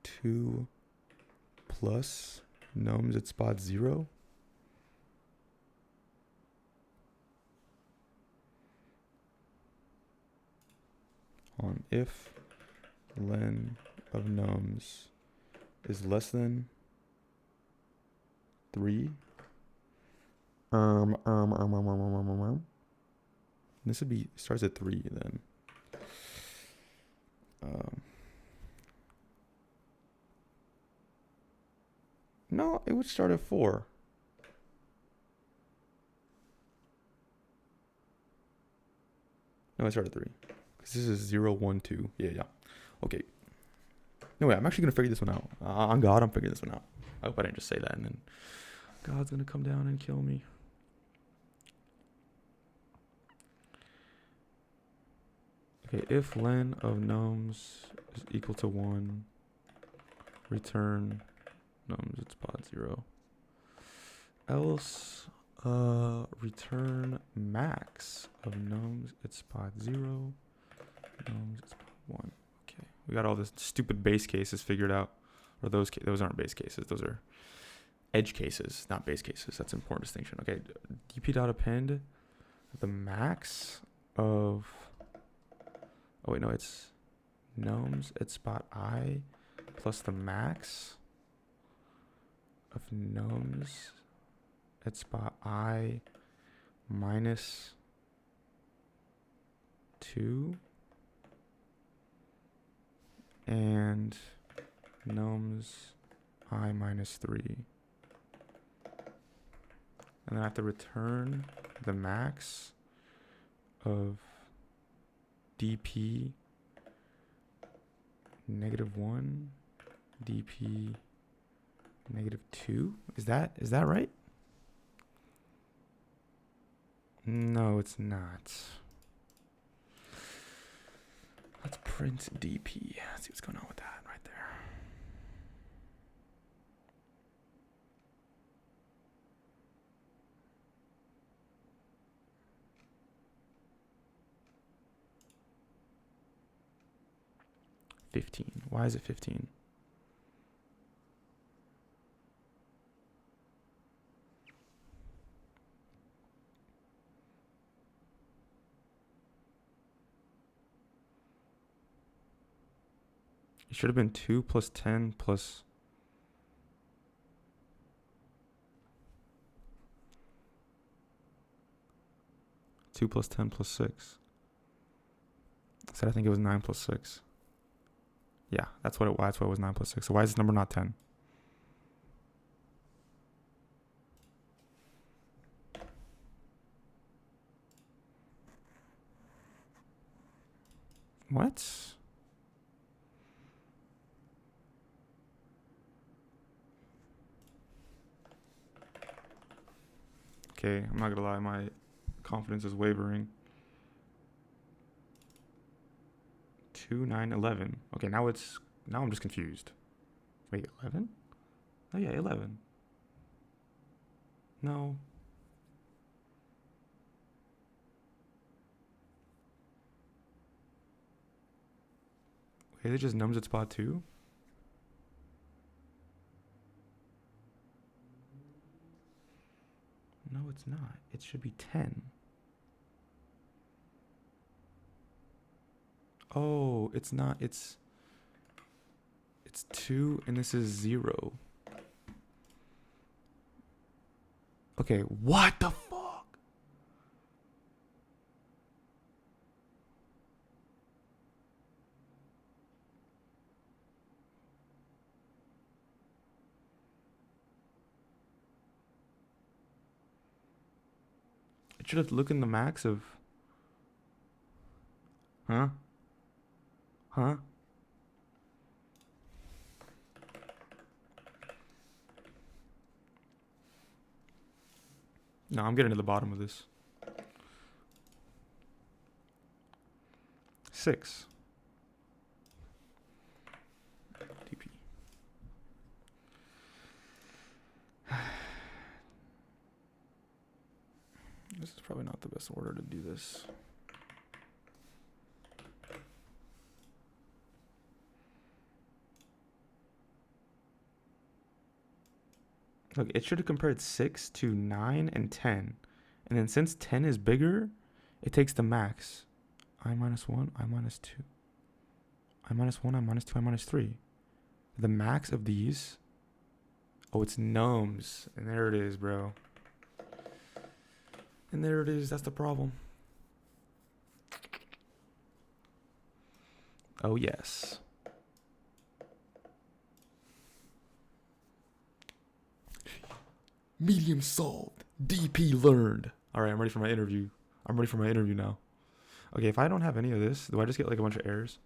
2 plus nums at spot 0? On if len of nums is less than 3. This would be starts at 3 then. No, it would start at 4. No, it started at 3. Because this is 0, 1, 2. Yeah. Okay. No, wait, I'm actually going to figure this one out. On God, I'm figuring this one out. I hope I didn't just say that and then God's going to come down and kill me. Okay, if len of nums is equal to 1, return nums at spot 0. Else, return max of nums at spot 0, nums at spot 1. Okay, we got all the stupid base cases figured out. Or those aren't base cases. Those are edge cases, not base cases. That's an important distinction. Okay, dp.append the max of... Oh, wait, no, it's nums at spot I plus the max of nums at spot I minus 2 and nums I minus 3. And then I have to return the max of dp -1, dp -2. Is that right? No, it's not. Let's print DP. Let's see what's going on with that right there. Why is it 15? It should have been 2 plus 10 plus... Two plus 10 plus 6. I think it was 9 plus 6. Yeah, that's why it was 9 plus 6. So why is this number not 10? What? Okay, I'm not gonna lie, my confidence is wavering. 2, 9, 11. Okay, now I'm just confused. Wait, 11? Oh yeah, 11. No. Wait, it just numbs at spot 2? No, it's not. It should be 10. Oh, it's not. It's 2 and this is 0. Okay, what the fuck? It should have looked in the max of... Huh? Huh? No, I'm getting to the bottom of this. 6. DP. This is probably not the best order to do this. Look, it should have compared 6 to 9 and 10. And then since 10 is bigger, it takes the max. I minus 1, I minus 2. I minus 1, I minus 2, I minus 3. The max of these... Oh, it's nums. And there it is, bro. And there it is. That's the problem. Oh, yes. Medium solved. DP learned. All right, I'm ready for my interview. Now. Okay, if I don't have any of this, do I just get like a bunch of errors?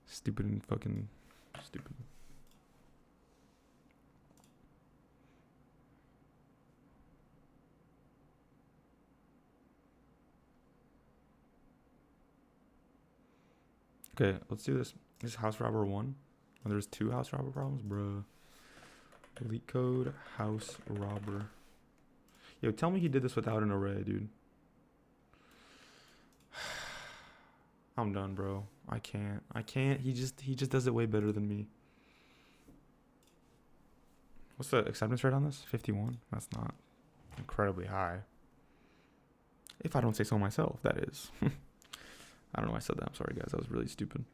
Stupid and fucking stupid. Okay, let's do this. This is house robber 1. Oh, there's 2 house robber problems, bruh. Leetcode house robber. Yo, tell me he did this without an array, dude. I'm done, bro. I can't. He just does it way better than me. What's the acceptance rate on this? 51? That's not incredibly high. If I don't say so myself, that is. I don't know why I said that. I'm sorry, guys. That was really stupid.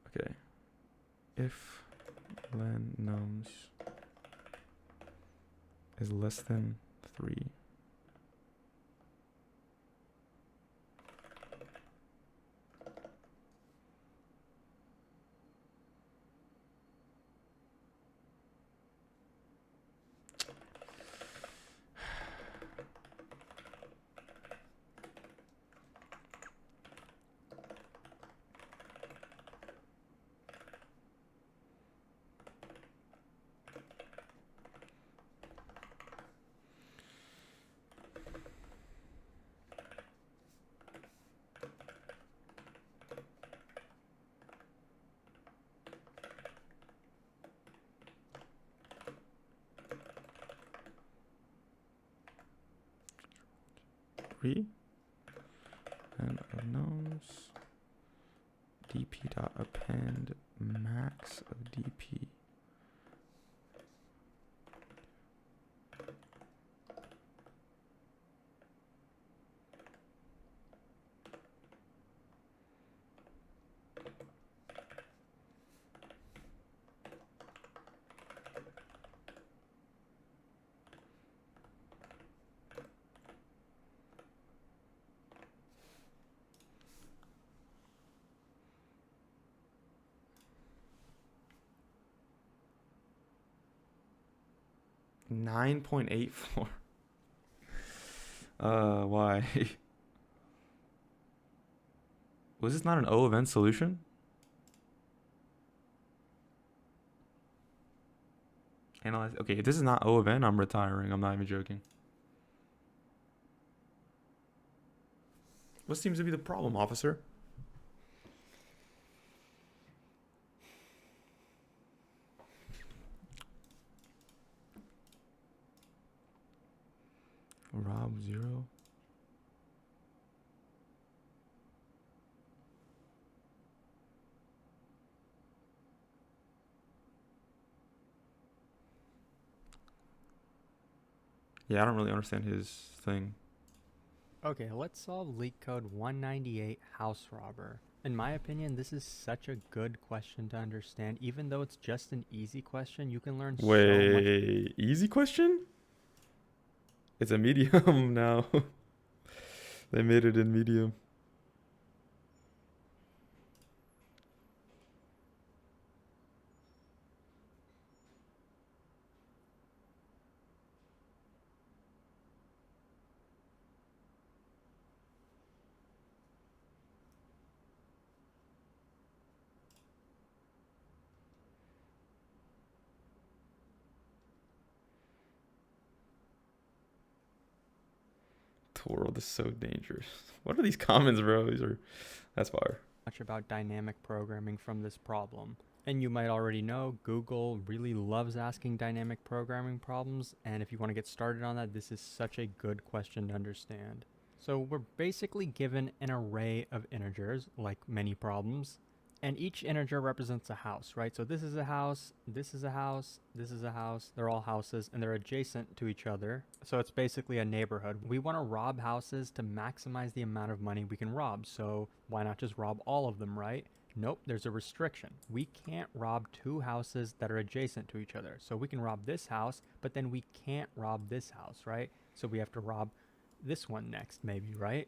Okay. If len nums is less than 3. 3 and unknowns dp.append max of dp. $9.84. Why? Was this not an O of N solution? Analyze. Okay, if this is not O of N, I'm retiring. I'm not even joking. What seems to be the problem, officer? Rob 0. Yeah, I don't really understand his thing. Okay, let's solve Leetcode 198 house robber. In my opinion, this is such a good question to understand. Even though it's just an easy question, you can learn so much. Wait, easy question? It's a medium now. They made it in medium. The world is so dangerous. What are these comments, bro? That's fire. Much about dynamic programming from this problem. And you might already know, Google really loves asking dynamic programming problems, and if you want to get started on that, this is such a good question to understand. So we're basically given an array of integers, like many problems, and each integer represents a house, right? So this is a house, this is a house, this is a house. They're all houses, and they're adjacent to each other. So it's basically a neighborhood. We want to rob houses to maximize the amount of money we can rob. So why not just rob all of them, right? Nope, there's a restriction. We can't rob two houses that are adjacent to each other. So we can rob this house, but then we can't rob this house, right? So we have to rob this one next, maybe, right?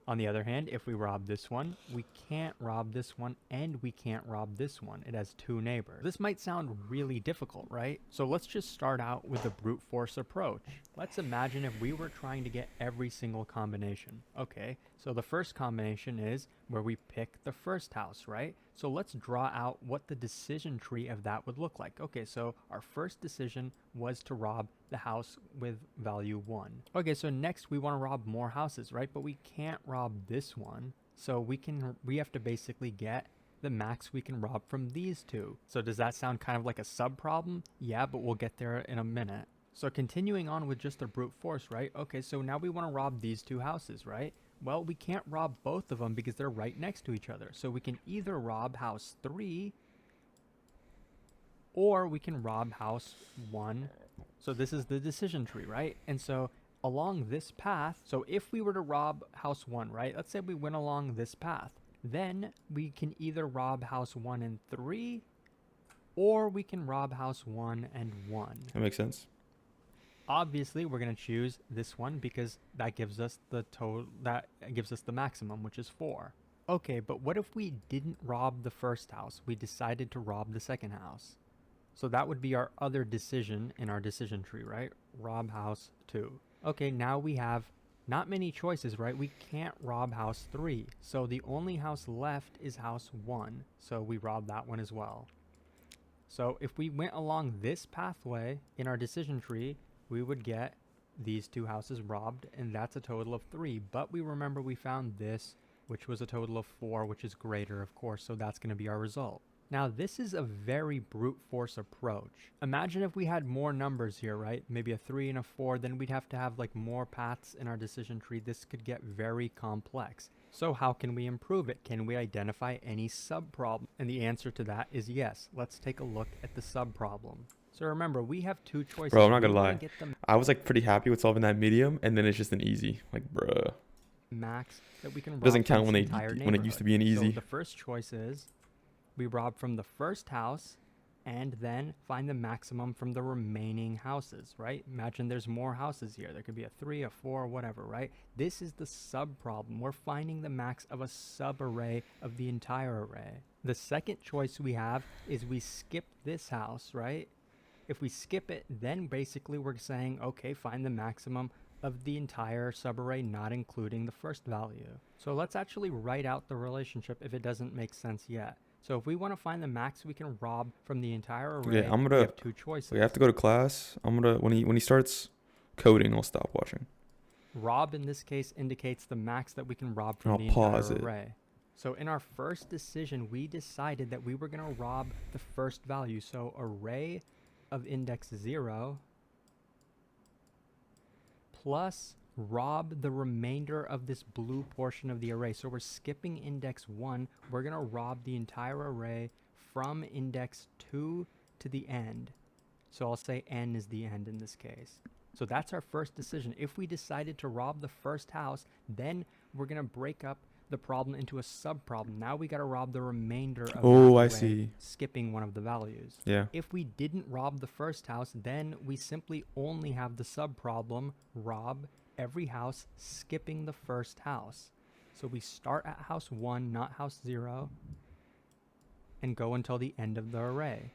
On the other hand, if we rob this one, we can't rob this one, and we can't rob this one. It has two neighbors. This might sound really difficult, right? So let's just start out with the brute force approach. Let's imagine if we were trying to get every single combination. Okay, so the first combination is where we pick the first house, right? So let's draw out what the decision tree of that would look like. Okay, so our first decision was to rob the house with value 1. Okay, so next we want to rob more houses, right? But we can't rob this one. So we have to basically get the max we can rob from these two. So does that sound kind of like a sub problem? Yeah, but we'll get there in a minute. So continuing on with just the brute force, right? Okay, so now we want to rob these two houses, right? Well, we can't rob both of them because they're right next to each other. So we can either rob house 3 or we can rob house 1. So this is the decision tree, right? And so along this path, so if we were to rob house 1, right? Let's say we went along this path. Then we can either rob house 1 and 3 or we can rob house 1 and 1. That makes sense. Obviously, we're going to choose this one because that gives us the maximum, which is 4. Okay, but what if we didn't rob the first house? We decided to rob the second house. So that would be our other decision in our decision tree, right? Rob house 2. Okay, now we have not many choices, right? We can't rob house 3. So the only house left is house 1. So we rob that one as well. So if we went along this pathway in our decision tree, we would get these two houses robbed, and that's a total of 3. But we remember we found this, which was a total of 4, which is greater, of course, so that's going to be our result. Now, this is a very brute force approach. Imagine if we had more numbers here, right? Maybe a 3 and a 4, then we'd have to have like more paths in our decision tree. This could get very complex. So how can we improve it? Can we identify any subproblem? And the answer to that is yes. Let's take a look at the subproblem. So remember, we have two choices. Bro, I'm not gonna We wanna lie. get the I was like pretty happy with solving that medium, and then it's just an easy. Like, bruh. max that we can rob Doesn't from count this when entire it used to be an neighborhood. easy. So the first choice is we rob from the first house and then find the maximum from the remaining houses, right? Imagine there's more houses here. There could be a 3, a 4, whatever, right? This is the subproblem. We're finding the max of a subarray of the entire array. The second choice we have is we skip this house, right? If we skip it, then basically we're saying, okay, find the maximum of the entire subarray, not including the first value. So let's actually write out the relationship if it doesn't make sense yet. So if we want to find the max we can rob from the entire array, Yeah, we have two choices. We have to go to class. I'm gonna when he starts coding, I'll stop watching. Rob in this case indicates the max that we can rob from I'll the pause entire it. array. So in our first decision, we decided that we were going to rob the first value. So array of index 0 plus rob the remainder of this blue portion of the array. So we're skipping index 1. We're going to rob the entire array from index 2 to the end. So I'll say n is the end in this case. So that's our first decision. If we decided to rob the first house, then we're going to break up the problem into a subproblem. Now we got to rob the remainder of the array, I see. skipping one of the values. Yeah. If we didn't rob the first house, then we simply only have the subproblem, rob every house, skipping the first house. So we start at house 1, not house 0, and go until the end of the array.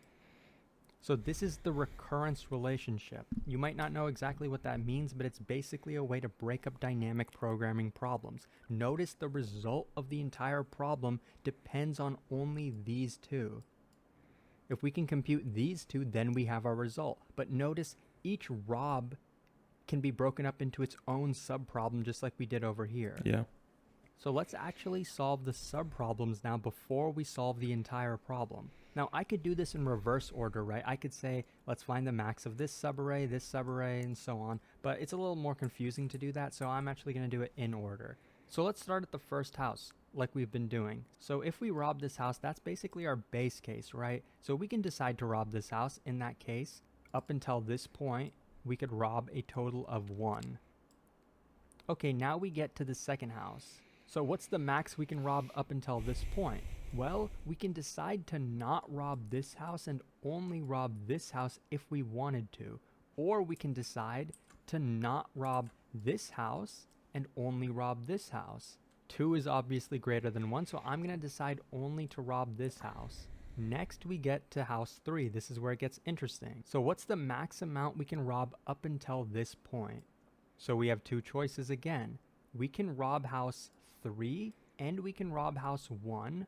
So this is the recurrence relationship. You might not know exactly what that means, but it's basically a way to break up dynamic programming problems. Notice the result of the entire problem depends on only these two. If we can compute these two, then we have our result. But notice each rob can be broken up into its own subproblem, just like we did over here. Yeah. So let's actually solve the subproblems now before we solve the entire problem. Now I could do this in reverse order, right? I could say, let's find the max of this subarray, and so on, but it's a little more confusing to do that, so I'm actually going to do it in order. So let's start at the first house, like we've been doing. So if we rob this house, that's basically our base case, right? So we can decide to rob this house. In that case, up until this point, we could rob a total of 1. Okay, now we get to the second house. So what's the max we can rob up until this point? Well, we can decide to not rob this house and only rob this house if we wanted to. Or we can decide to not rob this house and only rob this house. 2 is obviously greater than 1, so I'm going to decide only to rob this house. Next, we get to house 3. This is where it gets interesting. So what's the max amount we can rob up until this point? So we have two choices again. We can rob house 3 and we can rob house 1,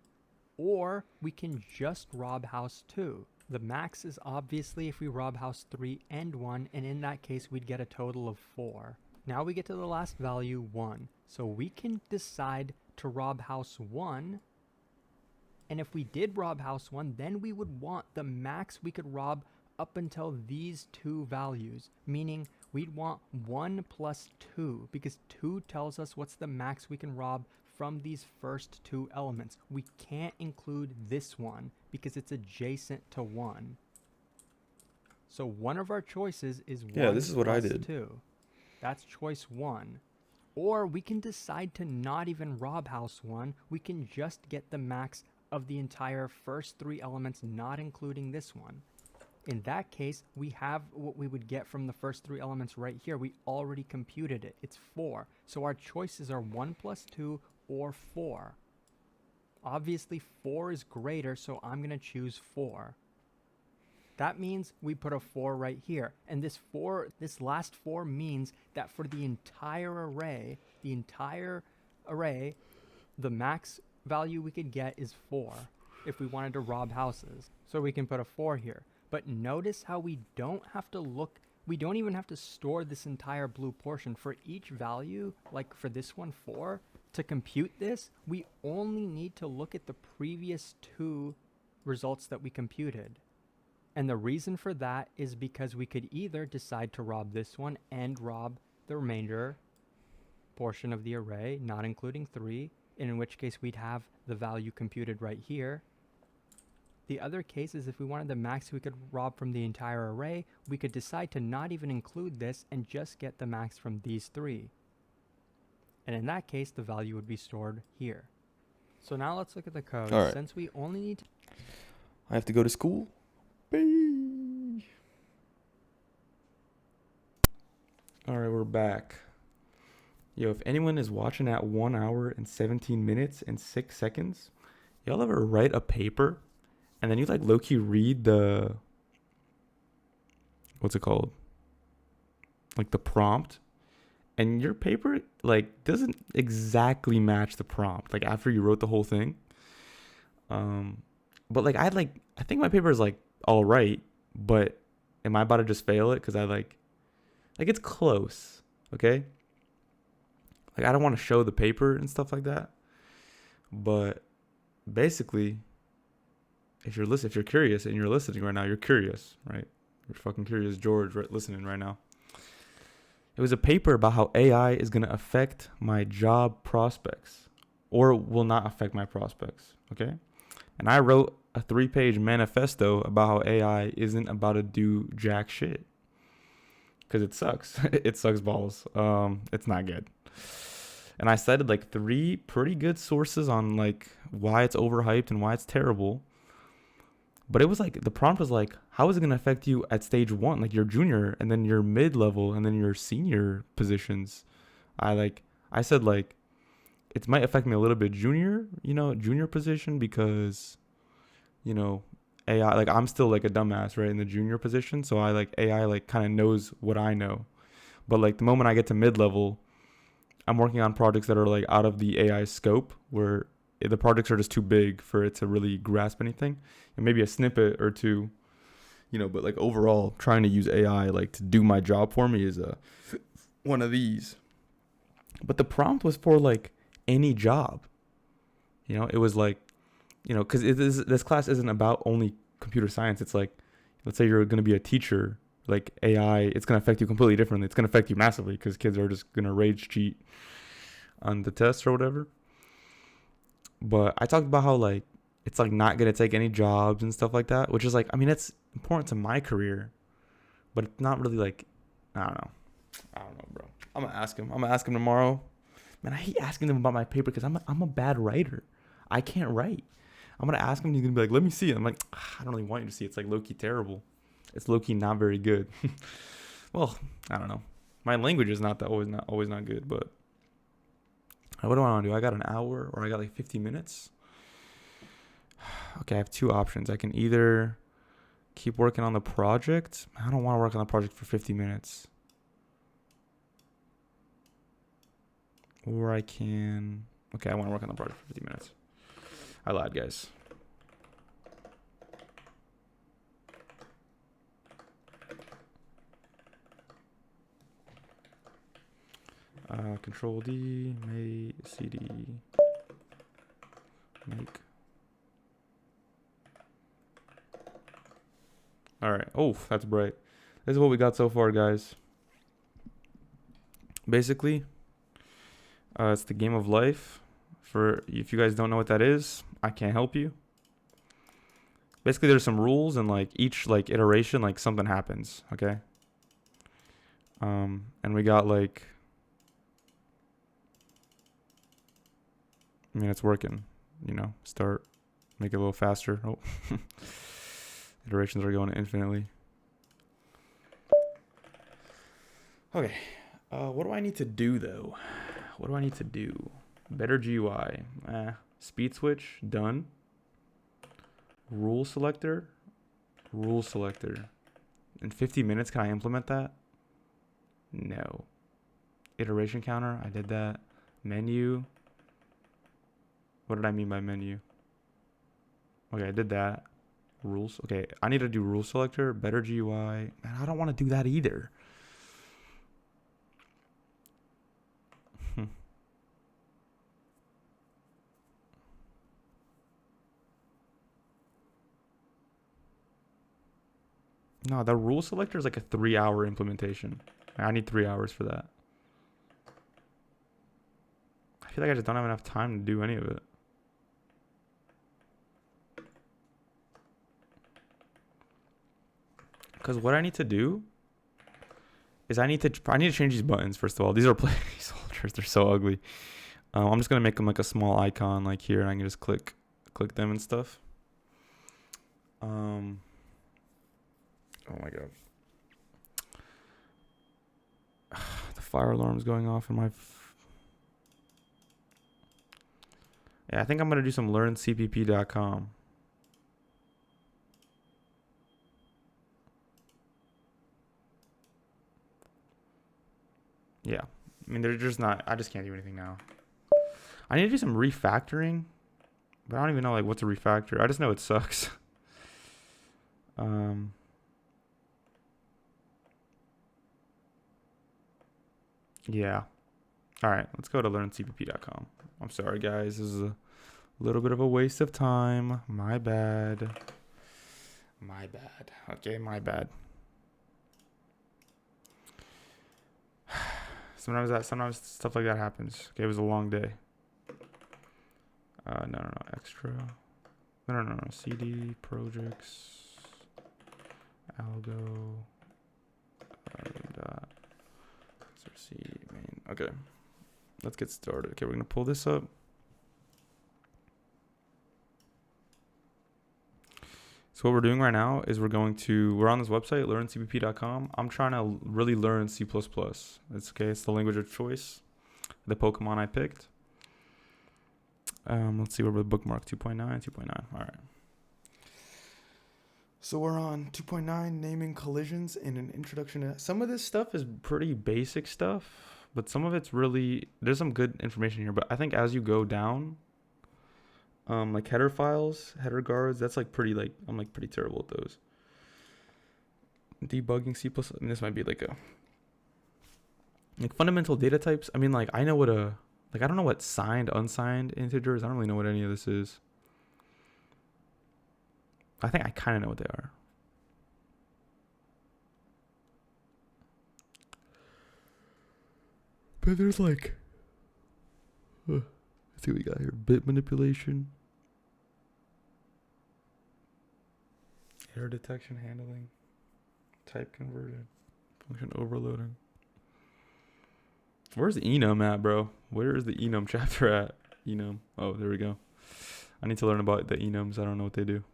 or we can just rob house 2. The max is obviously if we rob house 3 and 1, and in that case we'd get a total of 4. Now we get to the last value, 1. So we can decide to rob house 1, and if we did rob house 1, then we would want the max we could rob up until these two values, meaning we'd want 1 plus 2, because 2 tells us what's the max we can rob from these first two elements. We can't include this one because it's adjacent to 1. So one of our choices is 1 Yeah, this is what I plus did. 2. That's choice 1. Or we can decide to not even rob house 1. We can just get the max of the entire first 3 elements, not including this one. In that case, we have what we would get from the first 3 elements right here. We already computed it. It's 4. So our choices are 1 plus 2 or 4. Obviously, 4 is greater, so I'm going to choose 4. That means we put a 4 right here. And this last 4 means that for the entire array, the max value we could get is 4 if we wanted to rob houses. So we can put a 4 here. But notice how we don't even have to store this entire blue portion. For each value, like for this one, 4, to compute this, we only need to look at the previous 2 results that we computed. And the reason for that is because we could either decide to rob this one and rob the remainder portion of the array, not including 3, in which case we'd have the value computed right here. The other case is if we wanted the max we could rob from the entire array, we could decide to not even include this and just get the max from these 3. And in that case, the value would be stored here. So now let's look at the code. All right. Since we only need I have to go to school. Bye. All right, we're back. Yo, if anyone is watching at 1 hour and 17 minutes and 6 seconds, y'all ever write a paper and then you like low-key read the, what's it called? Like the prompt, and your paper like doesn't exactly match the prompt, like after you wrote the whole thing. But like I think my paper is like all right, but am I about to just fail it because I like it's close, okay? Like I don't want to show the paper and stuff like that, but basically, if you're curious and you're listening right now, you're curious, right? You're fucking curious, George, right, listening right now. It was a paper about how AI is going to affect my job prospects or will not affect my prospects, okay? And I wrote a 3-page manifesto about how AI isn't about to do jack shit. Because it sucks. It sucks balls. It's not good. And I cited like 3 pretty good sources on like why it's overhyped and why it's terrible. But it was like, the prompt was like, how is it going to affect you at stage 1, like your junior, and then your mid-level, and then your senior positions? I said like, it might affect me a little bit junior position because, AI, like I'm still like a dumbass, right, in the junior position. So I like AI like kind of knows what I know. But like the moment I get to mid-level, I'm working on projects that are like out of the AI scope where the projects are just too big for it to really grasp anything. And maybe a snippet or two, but like overall trying to use AI like to do my job for me is one of these. But the prompt was for like any job. It was like, because this class isn't about only computer science. It's like, let's say you're going to be a teacher, like AI, it's going to affect you completely differently. It's going to affect you massively because kids are just going to rage cheat on the tests or whatever. But I talked about how like it's like not going to take any jobs and stuff like that, which is like, I mean, it's important to my career, but it's not really like, I don't know, bro. I'm going to ask him tomorrow. Man, I hate asking him about my paper because I'm a bad writer. I can't write. I'm going to ask him. He's going to be like, let me see it. I'm like, I don't really want you to see it. It's like low-key terrible. It's low-key not very good. Well, I don't know. My language is always not good, but what do I want to do? I got an hour or I got like 50 minutes. Okay, I have 2 options. I can either keep working on the project. I don't want to work on the project for 50 minutes. Or I can... Okay, I want to work on the project for 50 minutes. I lied, guys. Control D, CD, make. All right. Oh, that's bright. This is what we got so far, guys. Basically, it's the game of life. For if you guys don't know what that is, I can't help you. Basically, there's some rules, and like each like iteration, like something happens. Okay. And we got like, I mean, it's working. Start, make it a little faster. Oh, iterations are going infinitely. Okay. What do I need to do though? What do I need to do? Better GUI. Speed switch, done. Rule selector. In 50 minutes, can I implement that? No. Iteration counter, I did that. Menu. What did I mean by menu? Okay, I did that. Rules. Okay, I need to do rule selector, better GUI. Man, I don't want to do that either. No, the rule selector is like a 3-hour implementation. I need 3 hours for that. I feel like I just don't have enough time to do any of it. Because what I need to do is I need to change these buttons first of all. These are placeholders. They're so ugly. I'm just gonna make them like a small icon like here, and I can just click them and stuff. Oh my god. The fire alarm's going off in my. Yeah, I think I'm gonna do some learncpp.com. Yeah, I mean they're just not. I just can't do anything now. I need to do some refactoring, but I don't even know like what to refactor. I just know it sucks. Yeah. All right, let's go to learncpp.com. I'm sorry, guys. This is a little bit of a waste of time. My bad. My bad. Okay, my bad. Sometimes stuff like that happens. Okay, it was a long day. No, extra. No. CD projects. Algo. C main. Okay, let's get started. Okay, we're gonna pull this up. So what we're doing right now is we're on this website, learncpp.com. I'm trying to really learn C++. It's okay. It's the language of choice. The Pokemon I picked. Let's see where we're bookmark 2.9. All right. So we're on 2.9, naming collisions and an introduction. Some of this stuff is pretty basic stuff, but some of it's there's some good information here. But I think as you go down, like header files, header guards, that's like I'm pretty terrible at those. Debugging C++, I mean, this might be like fundamental data types. I mean, like I know what I don't know what signed, unsigned integers. I don't really know what any of this is. I think I kind of know what they are. But there's let's see what we got here. Bit manipulation. Error detection handling. Type conversion. Function overloading. Where's the enum at, bro? Where is the enum chapter at? Enum. Oh, there we go. I need to learn about the enums. I don't know what they do.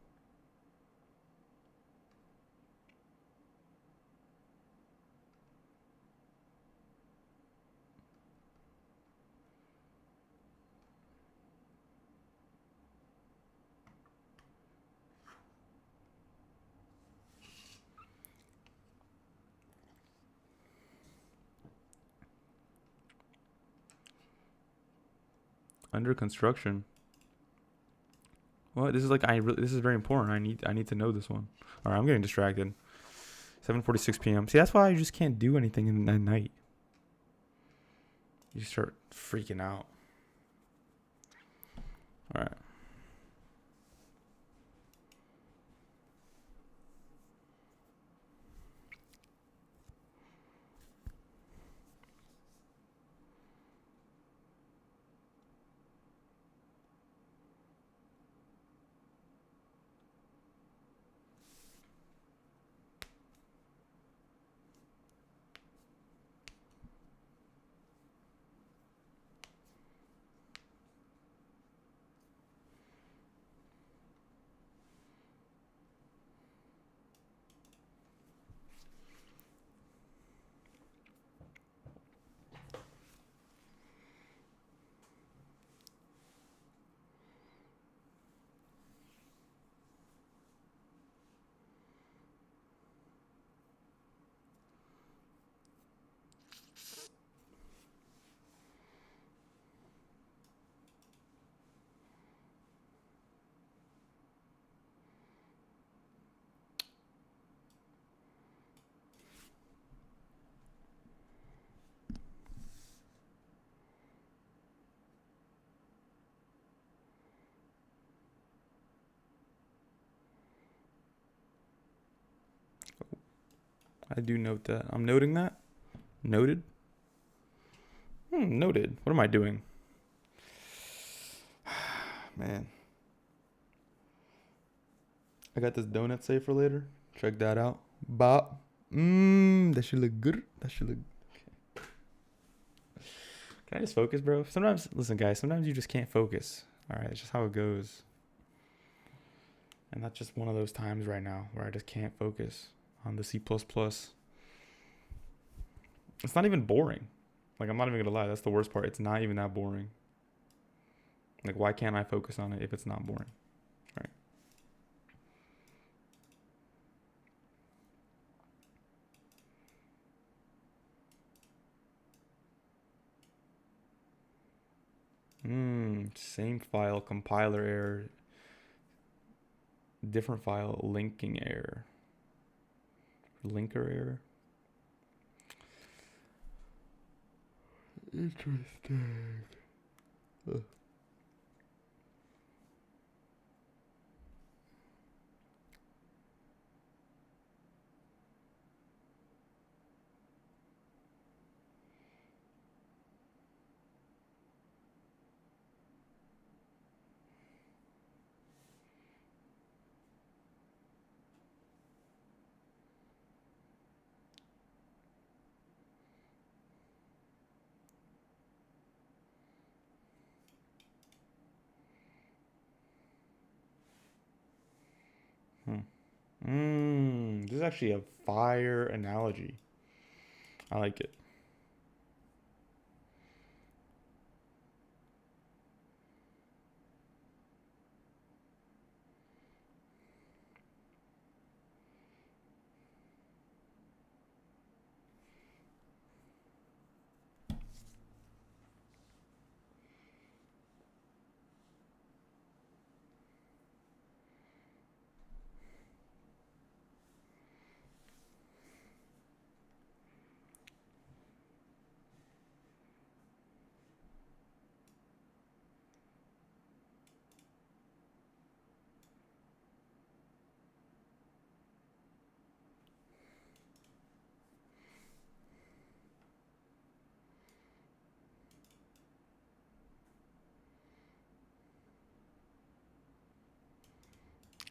Under construction. What? This is this is very important. I need to know this one. All right, I'm getting distracted. 7:46 p.m. See, that's why I just can't do anything in the night. You start freaking out. All right. I do note that. I'm noting that. Noted. Noted. What am I doing? Man. I got this donut saved for later. Check that out. Bop. That should look good. That should look. Can I just focus, bro? Sometimes, listen, guys. Sometimes you just can't focus. All right, it's just how it goes. And that's just one of those times right now where I just can't focus on the C++. It's not even boring. Like, I'm not even gonna lie. That's the worst part. It's not even that boring. Like, why can't I focus on it if it's not boring? Right. Same file, compiler error. Different file, linking error. Linker error. Interesting. Ugh. This is actually a fire analogy. I like it.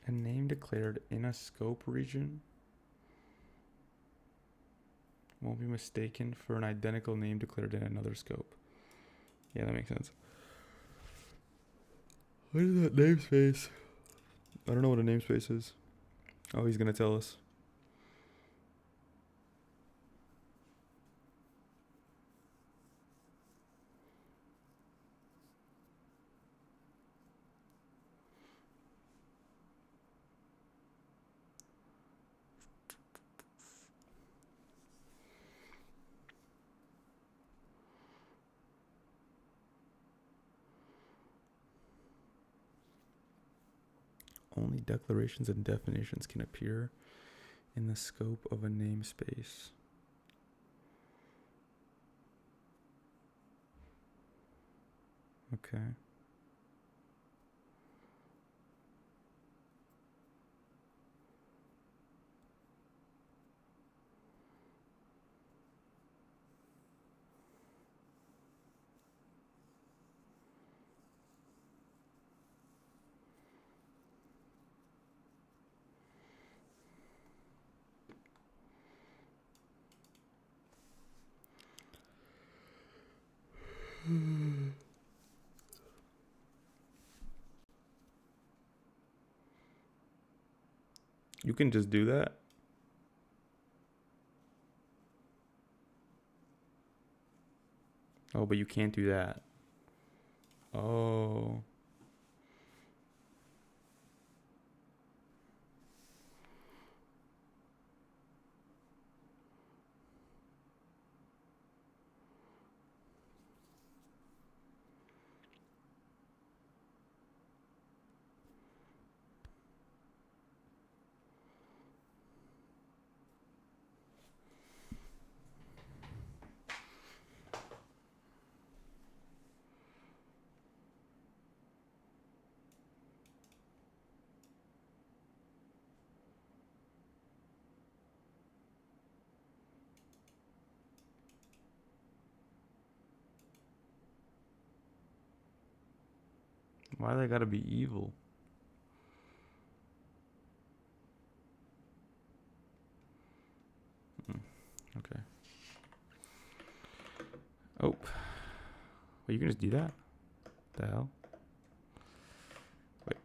A name declared in a scope region won't be mistaken for an identical name declared in another scope. Yeah, that makes sense. What is that namespace? I don't know what a namespace is. Oh, he's gonna tell us. Only declarations and definitions can appear in the scope of a namespace. Okay. You can just do that. Oh, but you can't do that. Oh. Why they gotta be evil? Okay. Oh. Well, you can just do that? The hell? Wait.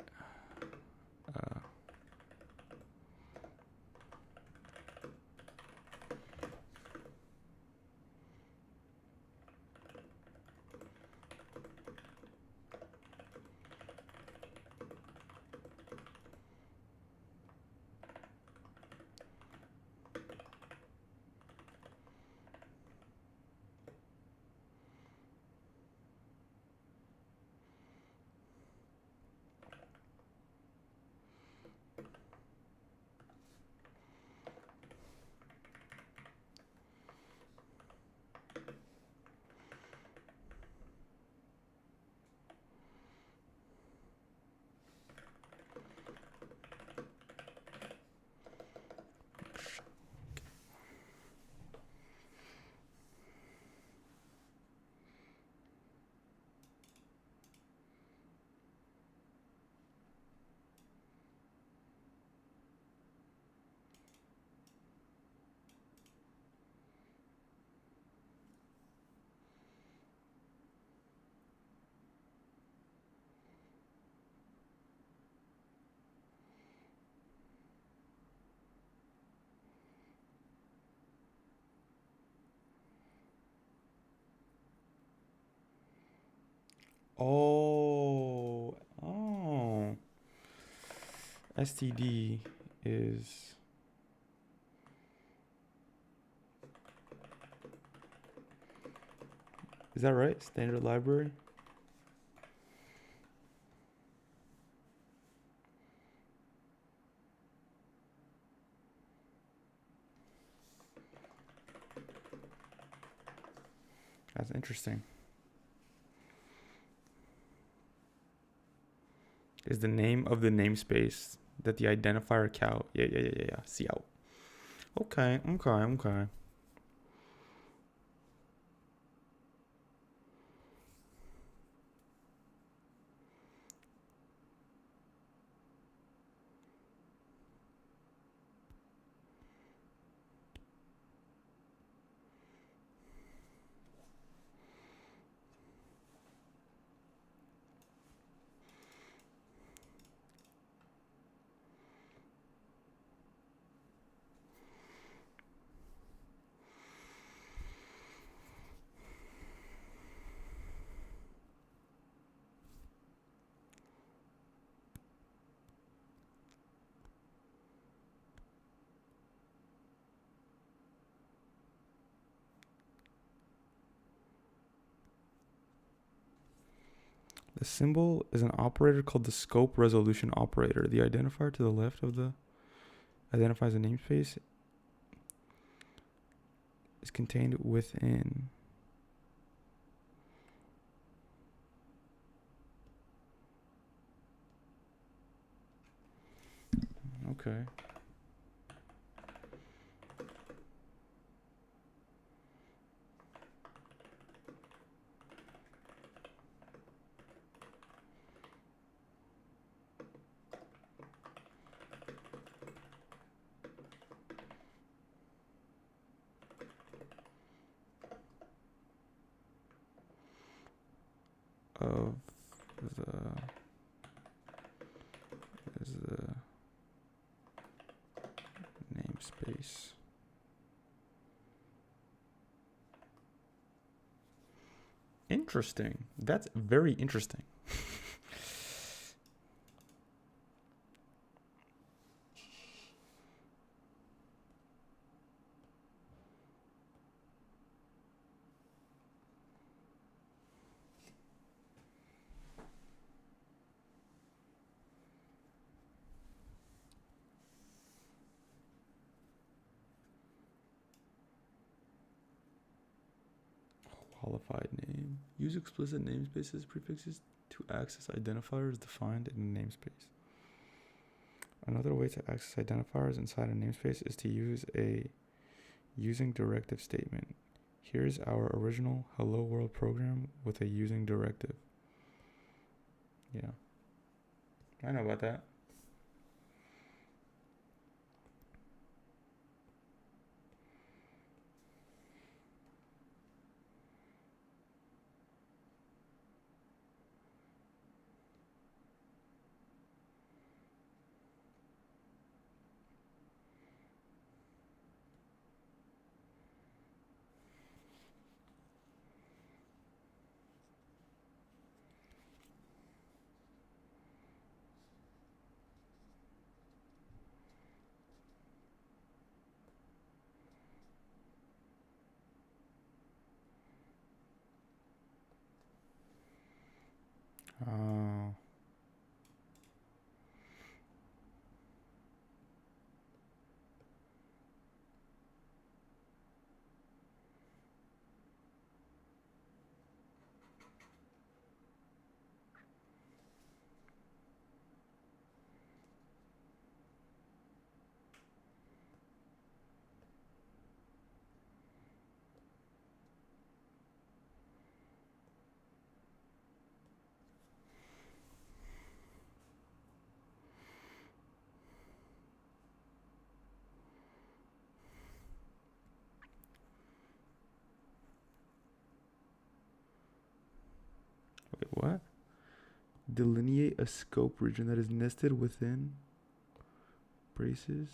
Oh. Oh. STD is... Is that right? Standard library? That's interesting. Is the name of the namespace that the identifier cow? Yeah. See out. Okay. The symbol is an operator called the scope resolution operator. The identifier to the left of the identifies a namespace is contained within. Okay. Of the is the namespace. Interesting. That's very interesting. Qualified name. Use explicit namespaces prefixes to access identifiers defined in a namespace. Another way to access identifiers inside a namespace is to use a using directive statement. Here's our original hello world program with a using directive. Yeah. I know about that. Oh. Wait, what? Delineate a scope region that is nested within braces.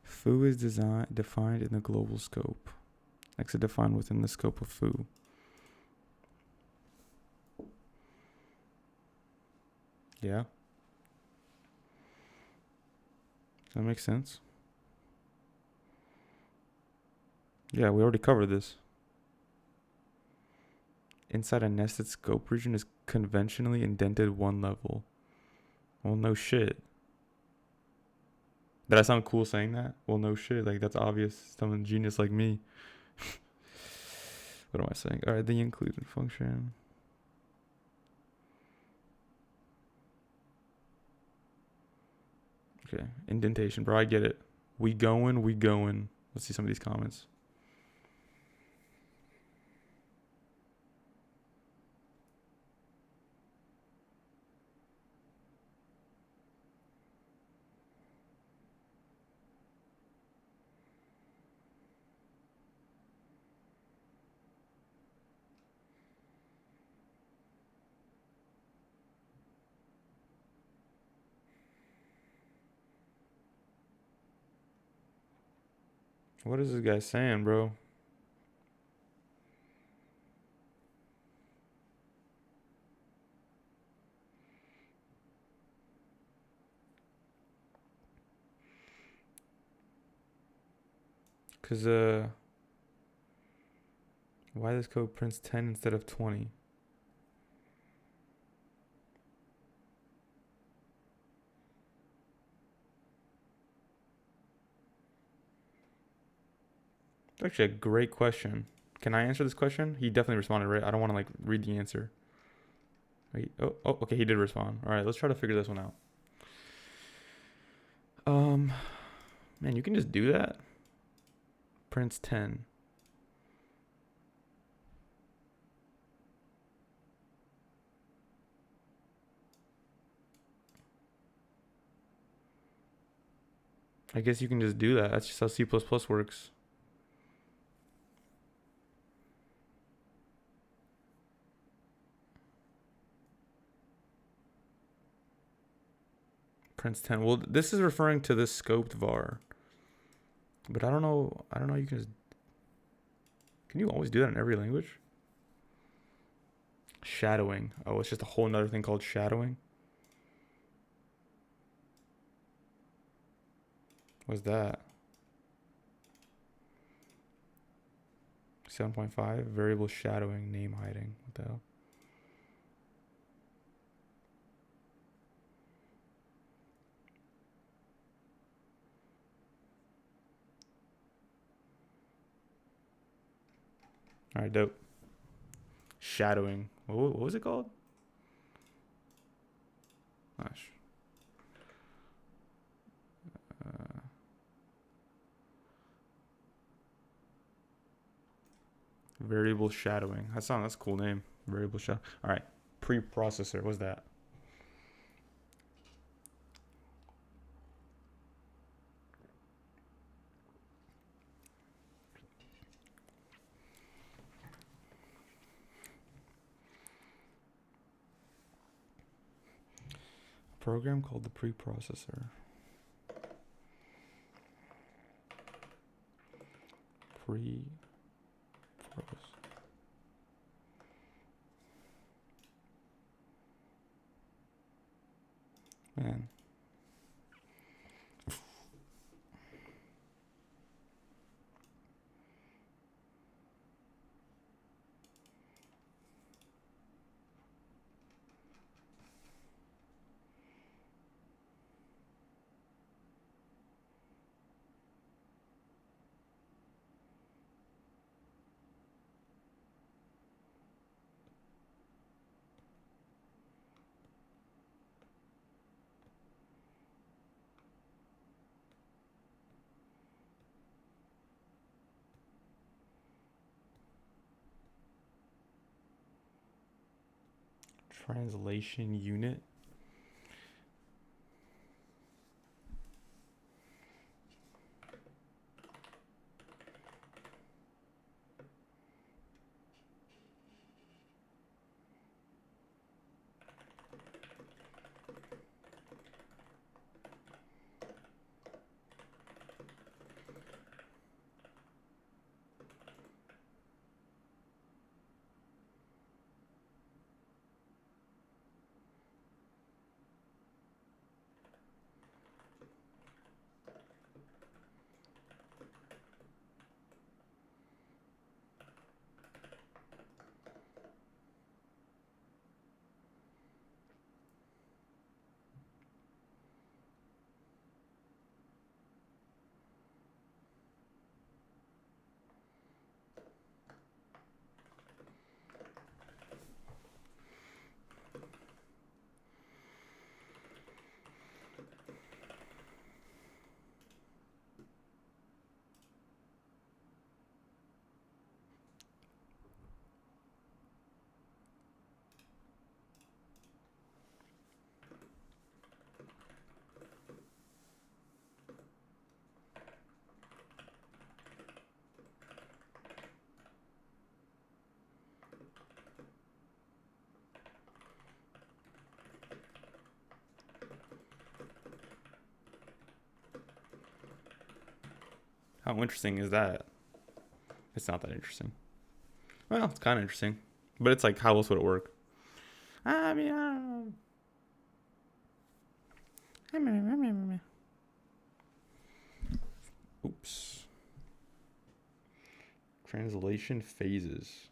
Foo is defined in the global scope. X is defined within the scope of foo. Yeah. Does that make sense? Yeah, we already covered this. Inside a nested scope region is conventionally indented one level. Well, no shit. Did I sound cool saying that? Well, no shit. Like, that's obvious. Someone genius like me. What am I saying? All right, the included function. Okay, indentation, bro. I get it. We going. Let's see some of these comments. What is this guy saying, bro? Cause why this code prints 10 instead of 20? It's actually a great question. Can I answer this question? He definitely responded, right? I don't want to like read the answer. Wait, oh, okay, he did respond. All right, let's try to figure this one out. Man, you can just do that. Prints 10. I guess you can just do that. That's just how C++ works. Prints 10. Well, this is referring to this scoped var. But I don't know. You can just. Can you always do that in every language? Shadowing. Oh, it's just a whole nother thing called shadowing. What's that? 7.5. Variable shadowing, name hiding. What the hell? All right, dope. Shadowing. What was it called? Gosh. Variable shadowing. That's a cool name. Variable shadow. All right. Preprocessor. What's that? Program called the preprocessor. Man. Translation unit. How interesting is that? It's not that interesting. Well, it's kind of interesting. But it's like, how else would it work? I mean, I don't know. Oops. Translation phases.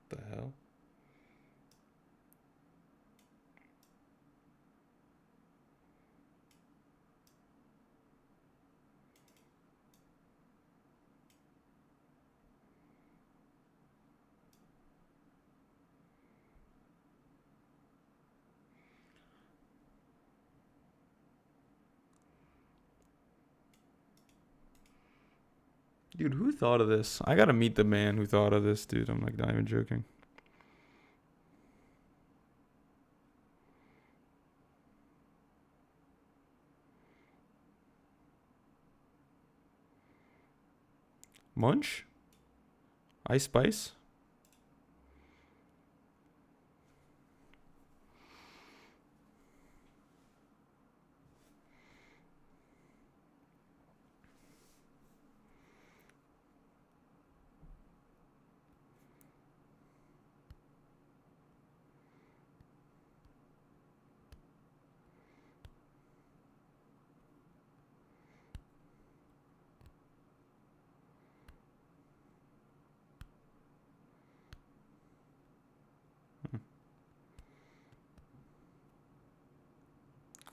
The hell? Dude, who thought of this? I gotta meet the man who thought of this, dude. I'm like not even joking. Munch? Ice Spice?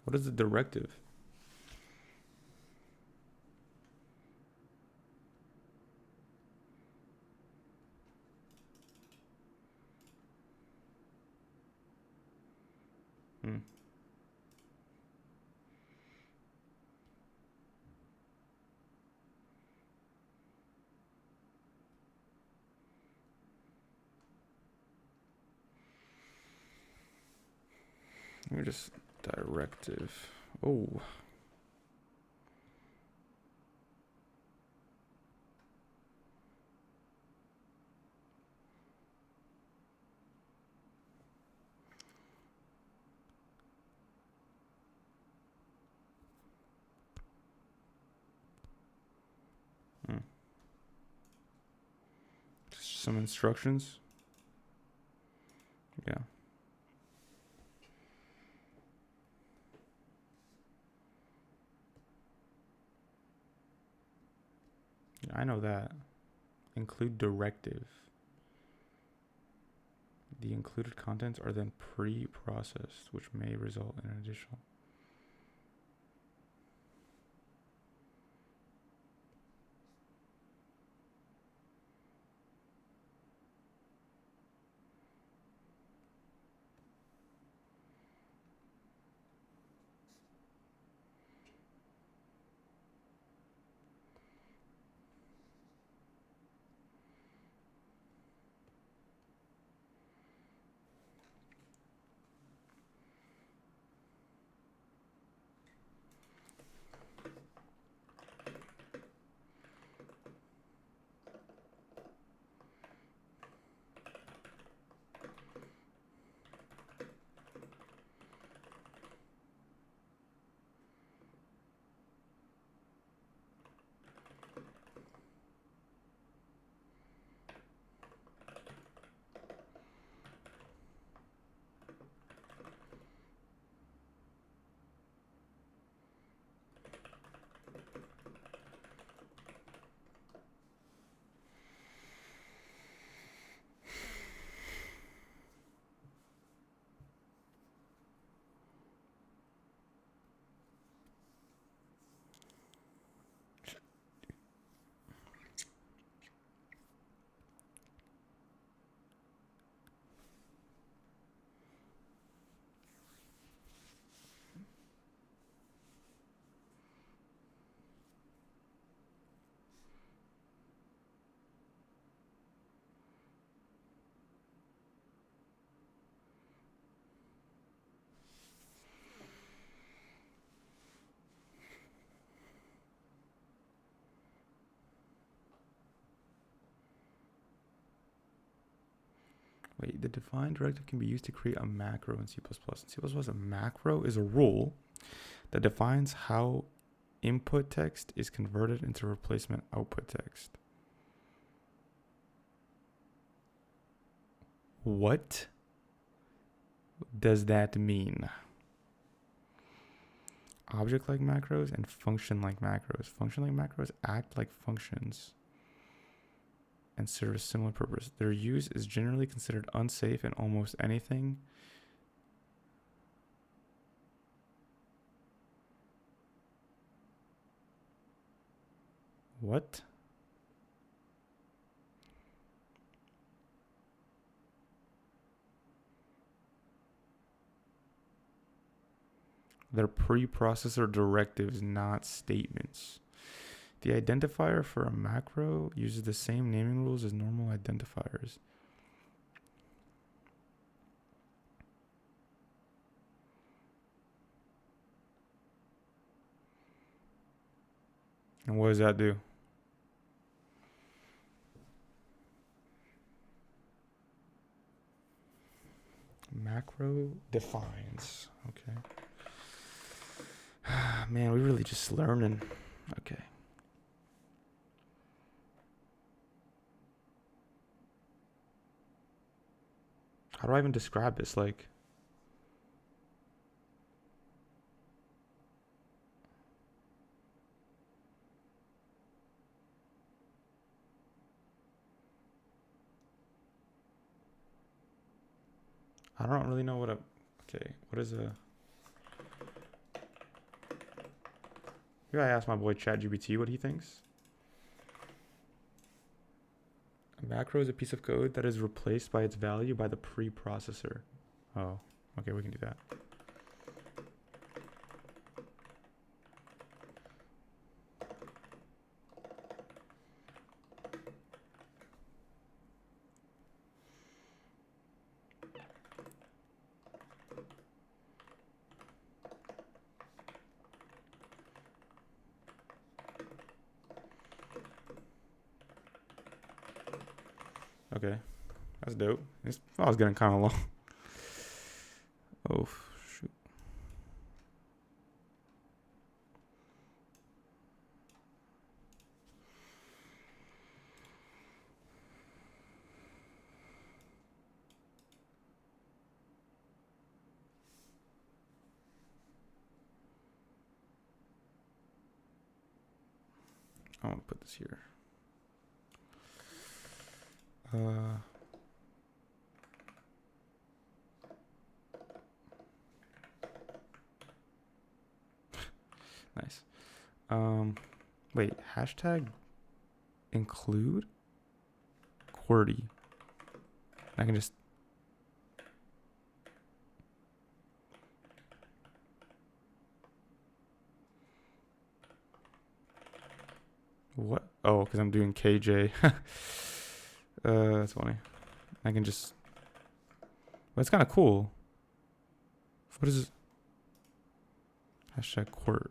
What is the directive? Hmm. Let me just directive. Oh. Just some instructions. Yeah. I know that. Include directive. The included contents are then pre-processed, which may result in an additional. Wait, the define directive can be used to create a macro in C++. In C++, a macro is a rule that defines how input text is converted into replacement output text. What does that mean? Object-like macros and function-like macros. Function-like macros act like functions and serve a similar purpose. Their use is generally considered unsafe in almost anything. What? They're preprocessor directives, not statements. The identifier for a macro uses the same naming rules as normal identifiers. And what does that do? Macro defines. Okay. Man, we really just learning. Okay. How do I even describe this? Like, I don't really know what a, okay, what is a, maybe I ask my boy ChatGPT what he thinks. A macro is a piece of code that is replaced by its value by the preprocessor. Oh, okay, we can do that. Okay, that's dope. I was getting kind of long. Oh, shoot. I want to put this here. Nice. Wait, hashtag include QWERTY. I can just. What? Oh, because I'm doing KJ. That's funny. I can just. Well, it's kind of cool. What is it? Hashtag QWERT.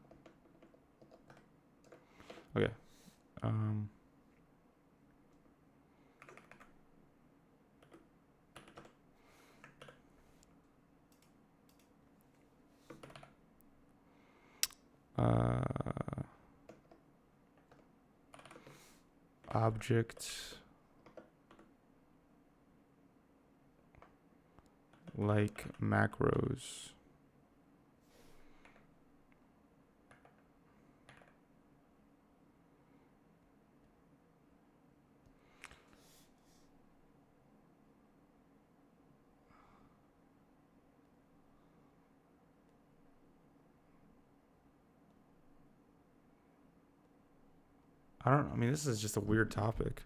Okay. Object like macros. I mean, this is just a weird topic.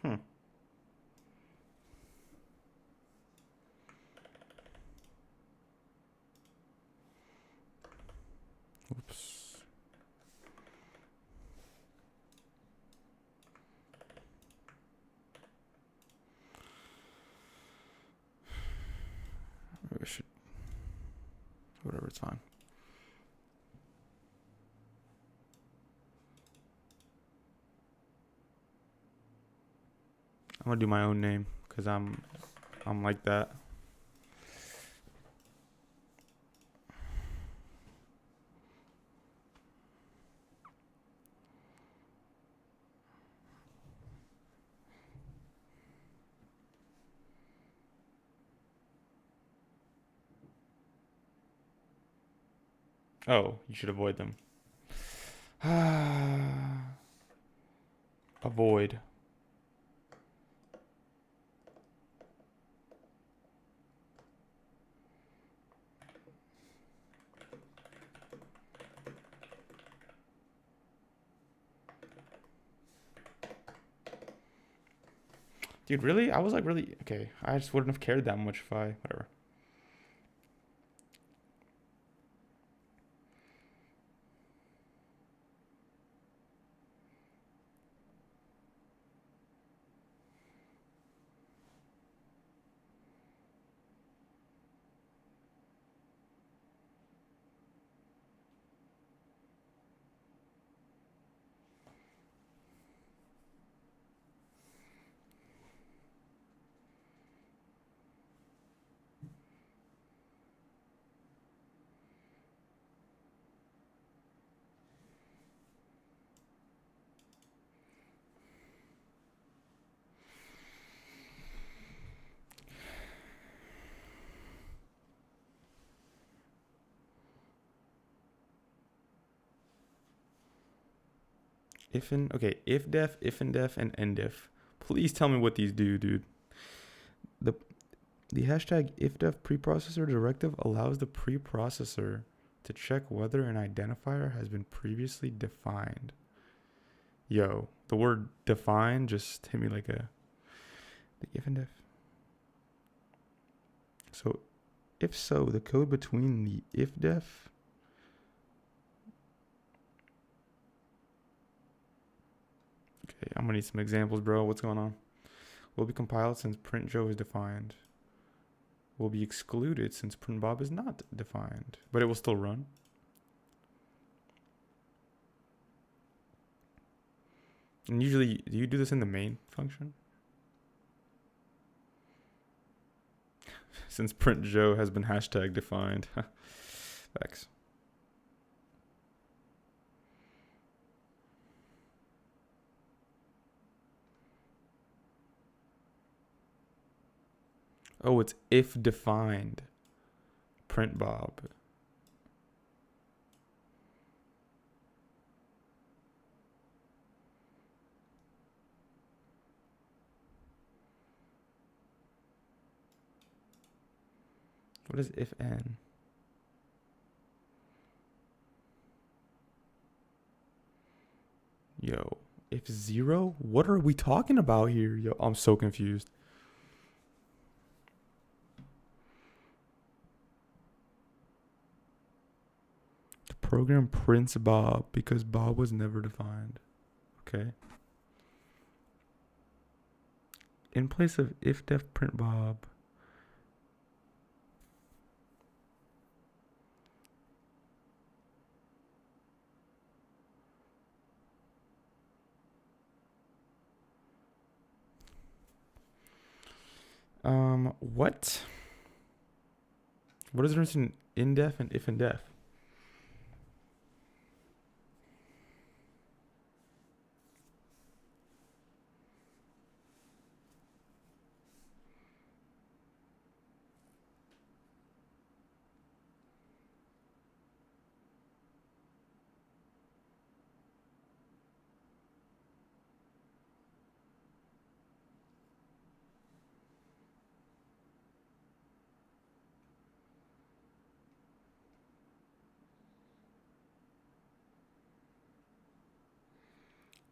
Hmm. Oops. Maybe I should. Whatever, it's fine. I'm gonna do my own name because I'm like that. Oh, you should avoid them. Avoid. Dude, really? I was like really okay. I just wouldn't have cared that much if I whatever. if def, if and def, and ndef. Please tell me what these do, dude. The the hashtag ifdef preprocessor directive allows the preprocessor to check whether an identifier has been previously defined. Yo, the word define just hit me like a the if and def. So if so, the code between the if def okay, I'm gonna need some examples, bro. What's going on? Will be compiled since print Joe is defined. Will be excluded since print Bob is not defined, but it will still run. And usually, do you do this in the main function? Since print Joe has been hashtag defined. Facts. Oh, it's if defined. Print Bob. What is if n? Yo, if zero? What are we talking about here? Yo, I'm so confused. The program prints Bob because Bob was never defined. Okay. In place of if def print Bob. What? What is the difference in indef and if and def?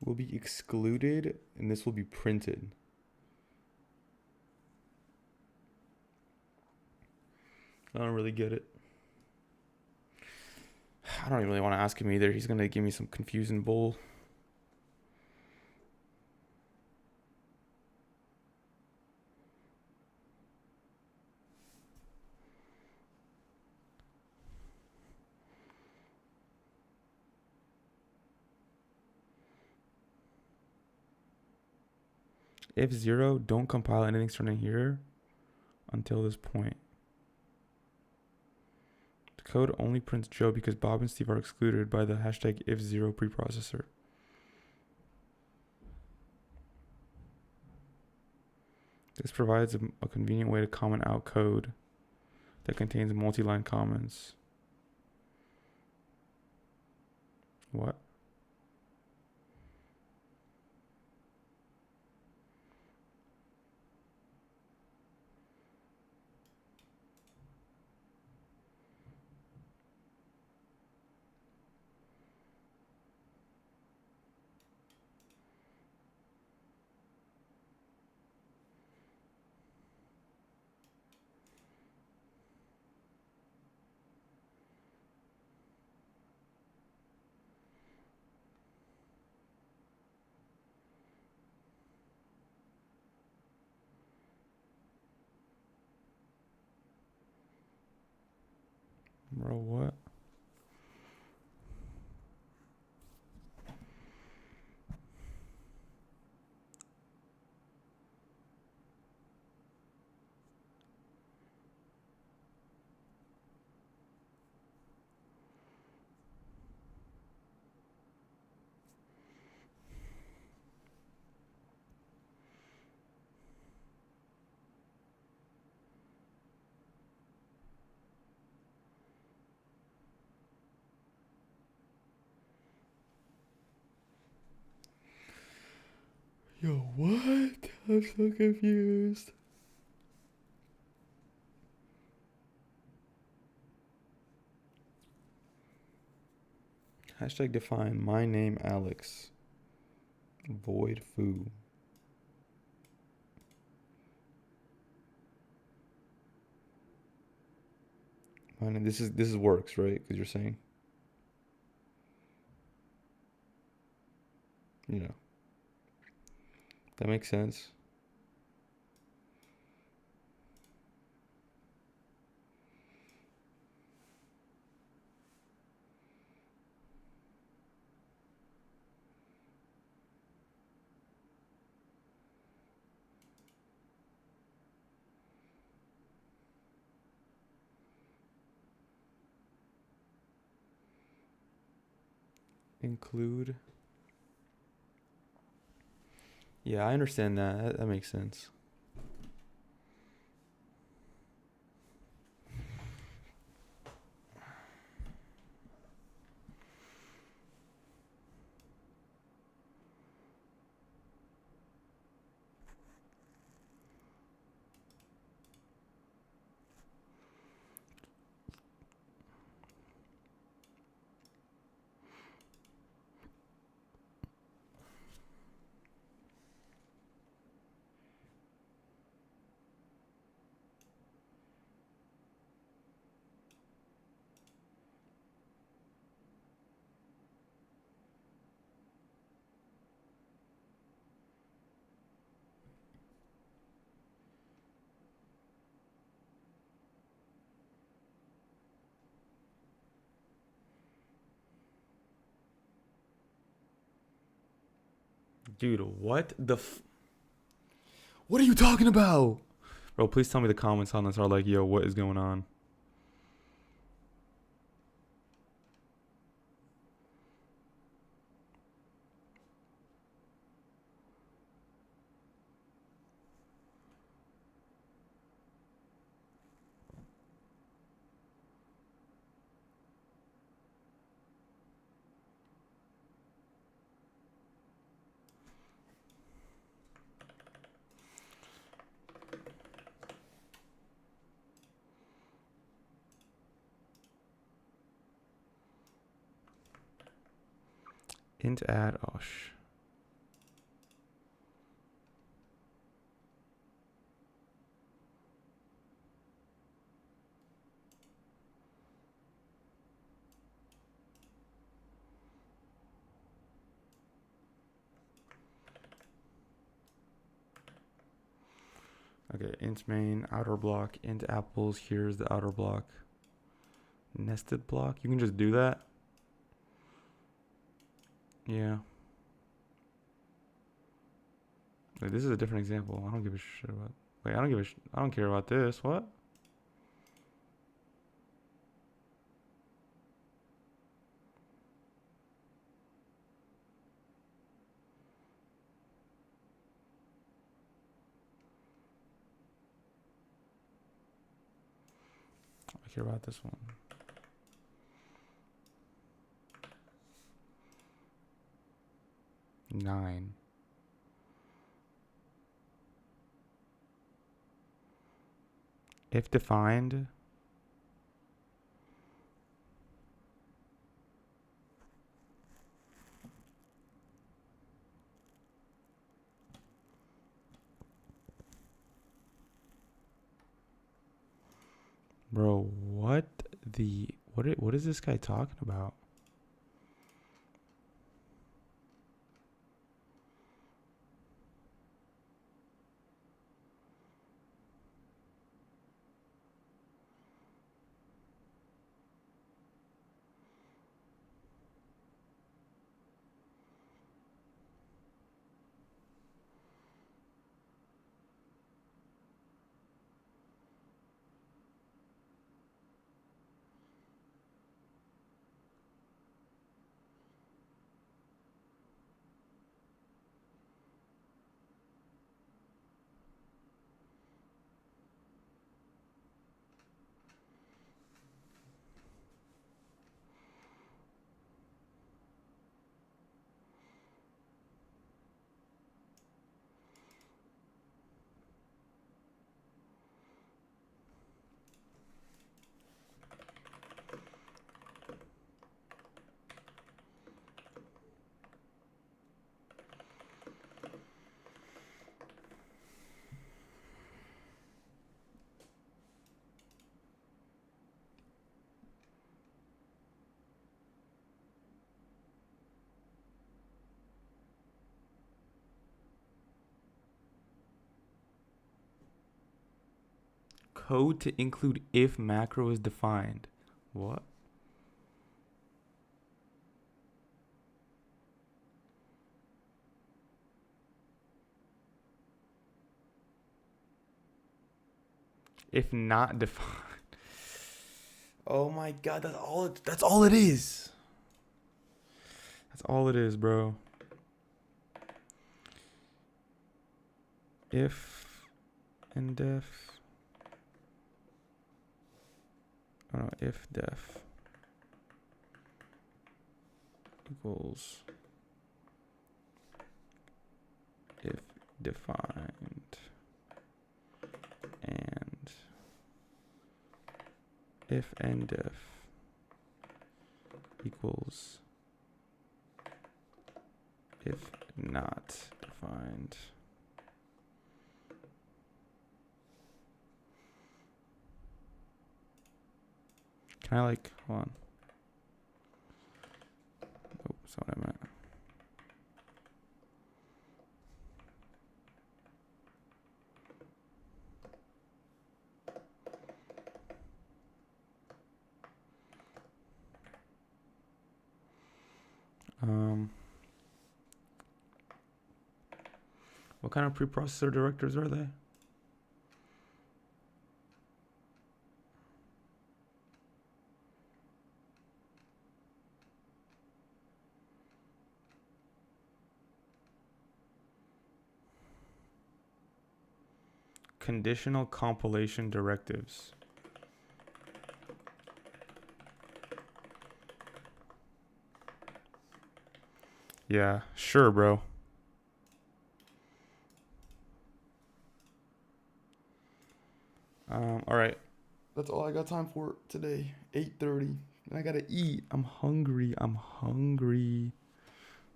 Will be excluded and this will be printed. I don't really get it. I don't really want to ask him either. He's going to give me some confusing bull. If zero, don't compile anything starting here until this point. The code only prints Joe because Bob and Steve are excluded by the hashtag if zero preprocessor. This provides a convenient way to comment out code that contains multi-line comments. What? Bro, what? Yo, what? I'm so confused. Hashtag define my name Alex. Void foo. My name, this is works, right? Because you're saying, yeah, that makes sense. Include. Yeah, I understand that. That makes sense. Dude, what the what are you talking about? Bro, please tell me the comments on this are like, yo, what is going on? Int add, oh sh. Okay, int main, outer block, int apples, here's the outer block. Nested block, you can just do that? Yeah. Wait, this is a different example. I don't give a shit about. Wait, I don't care about this. What? I care about this one. Nine. If defined. Bro, what is this guy talking about? code to include if macro is defined. What? If not defined. Oh my god, that's all it is. That's all it is, bro. If and def. Oh no, if def equals if defined and if and def equals if not defined. Can I like, hold on. Oh, that's not what I meant. What kind of preprocessor directors are they? Conditional compilation directives. Yeah, sure, bro. All right. That's all I got time for today. 8:30. I gotta eat. I'm hungry. I don't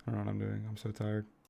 know what I'm doing. I'm so tired.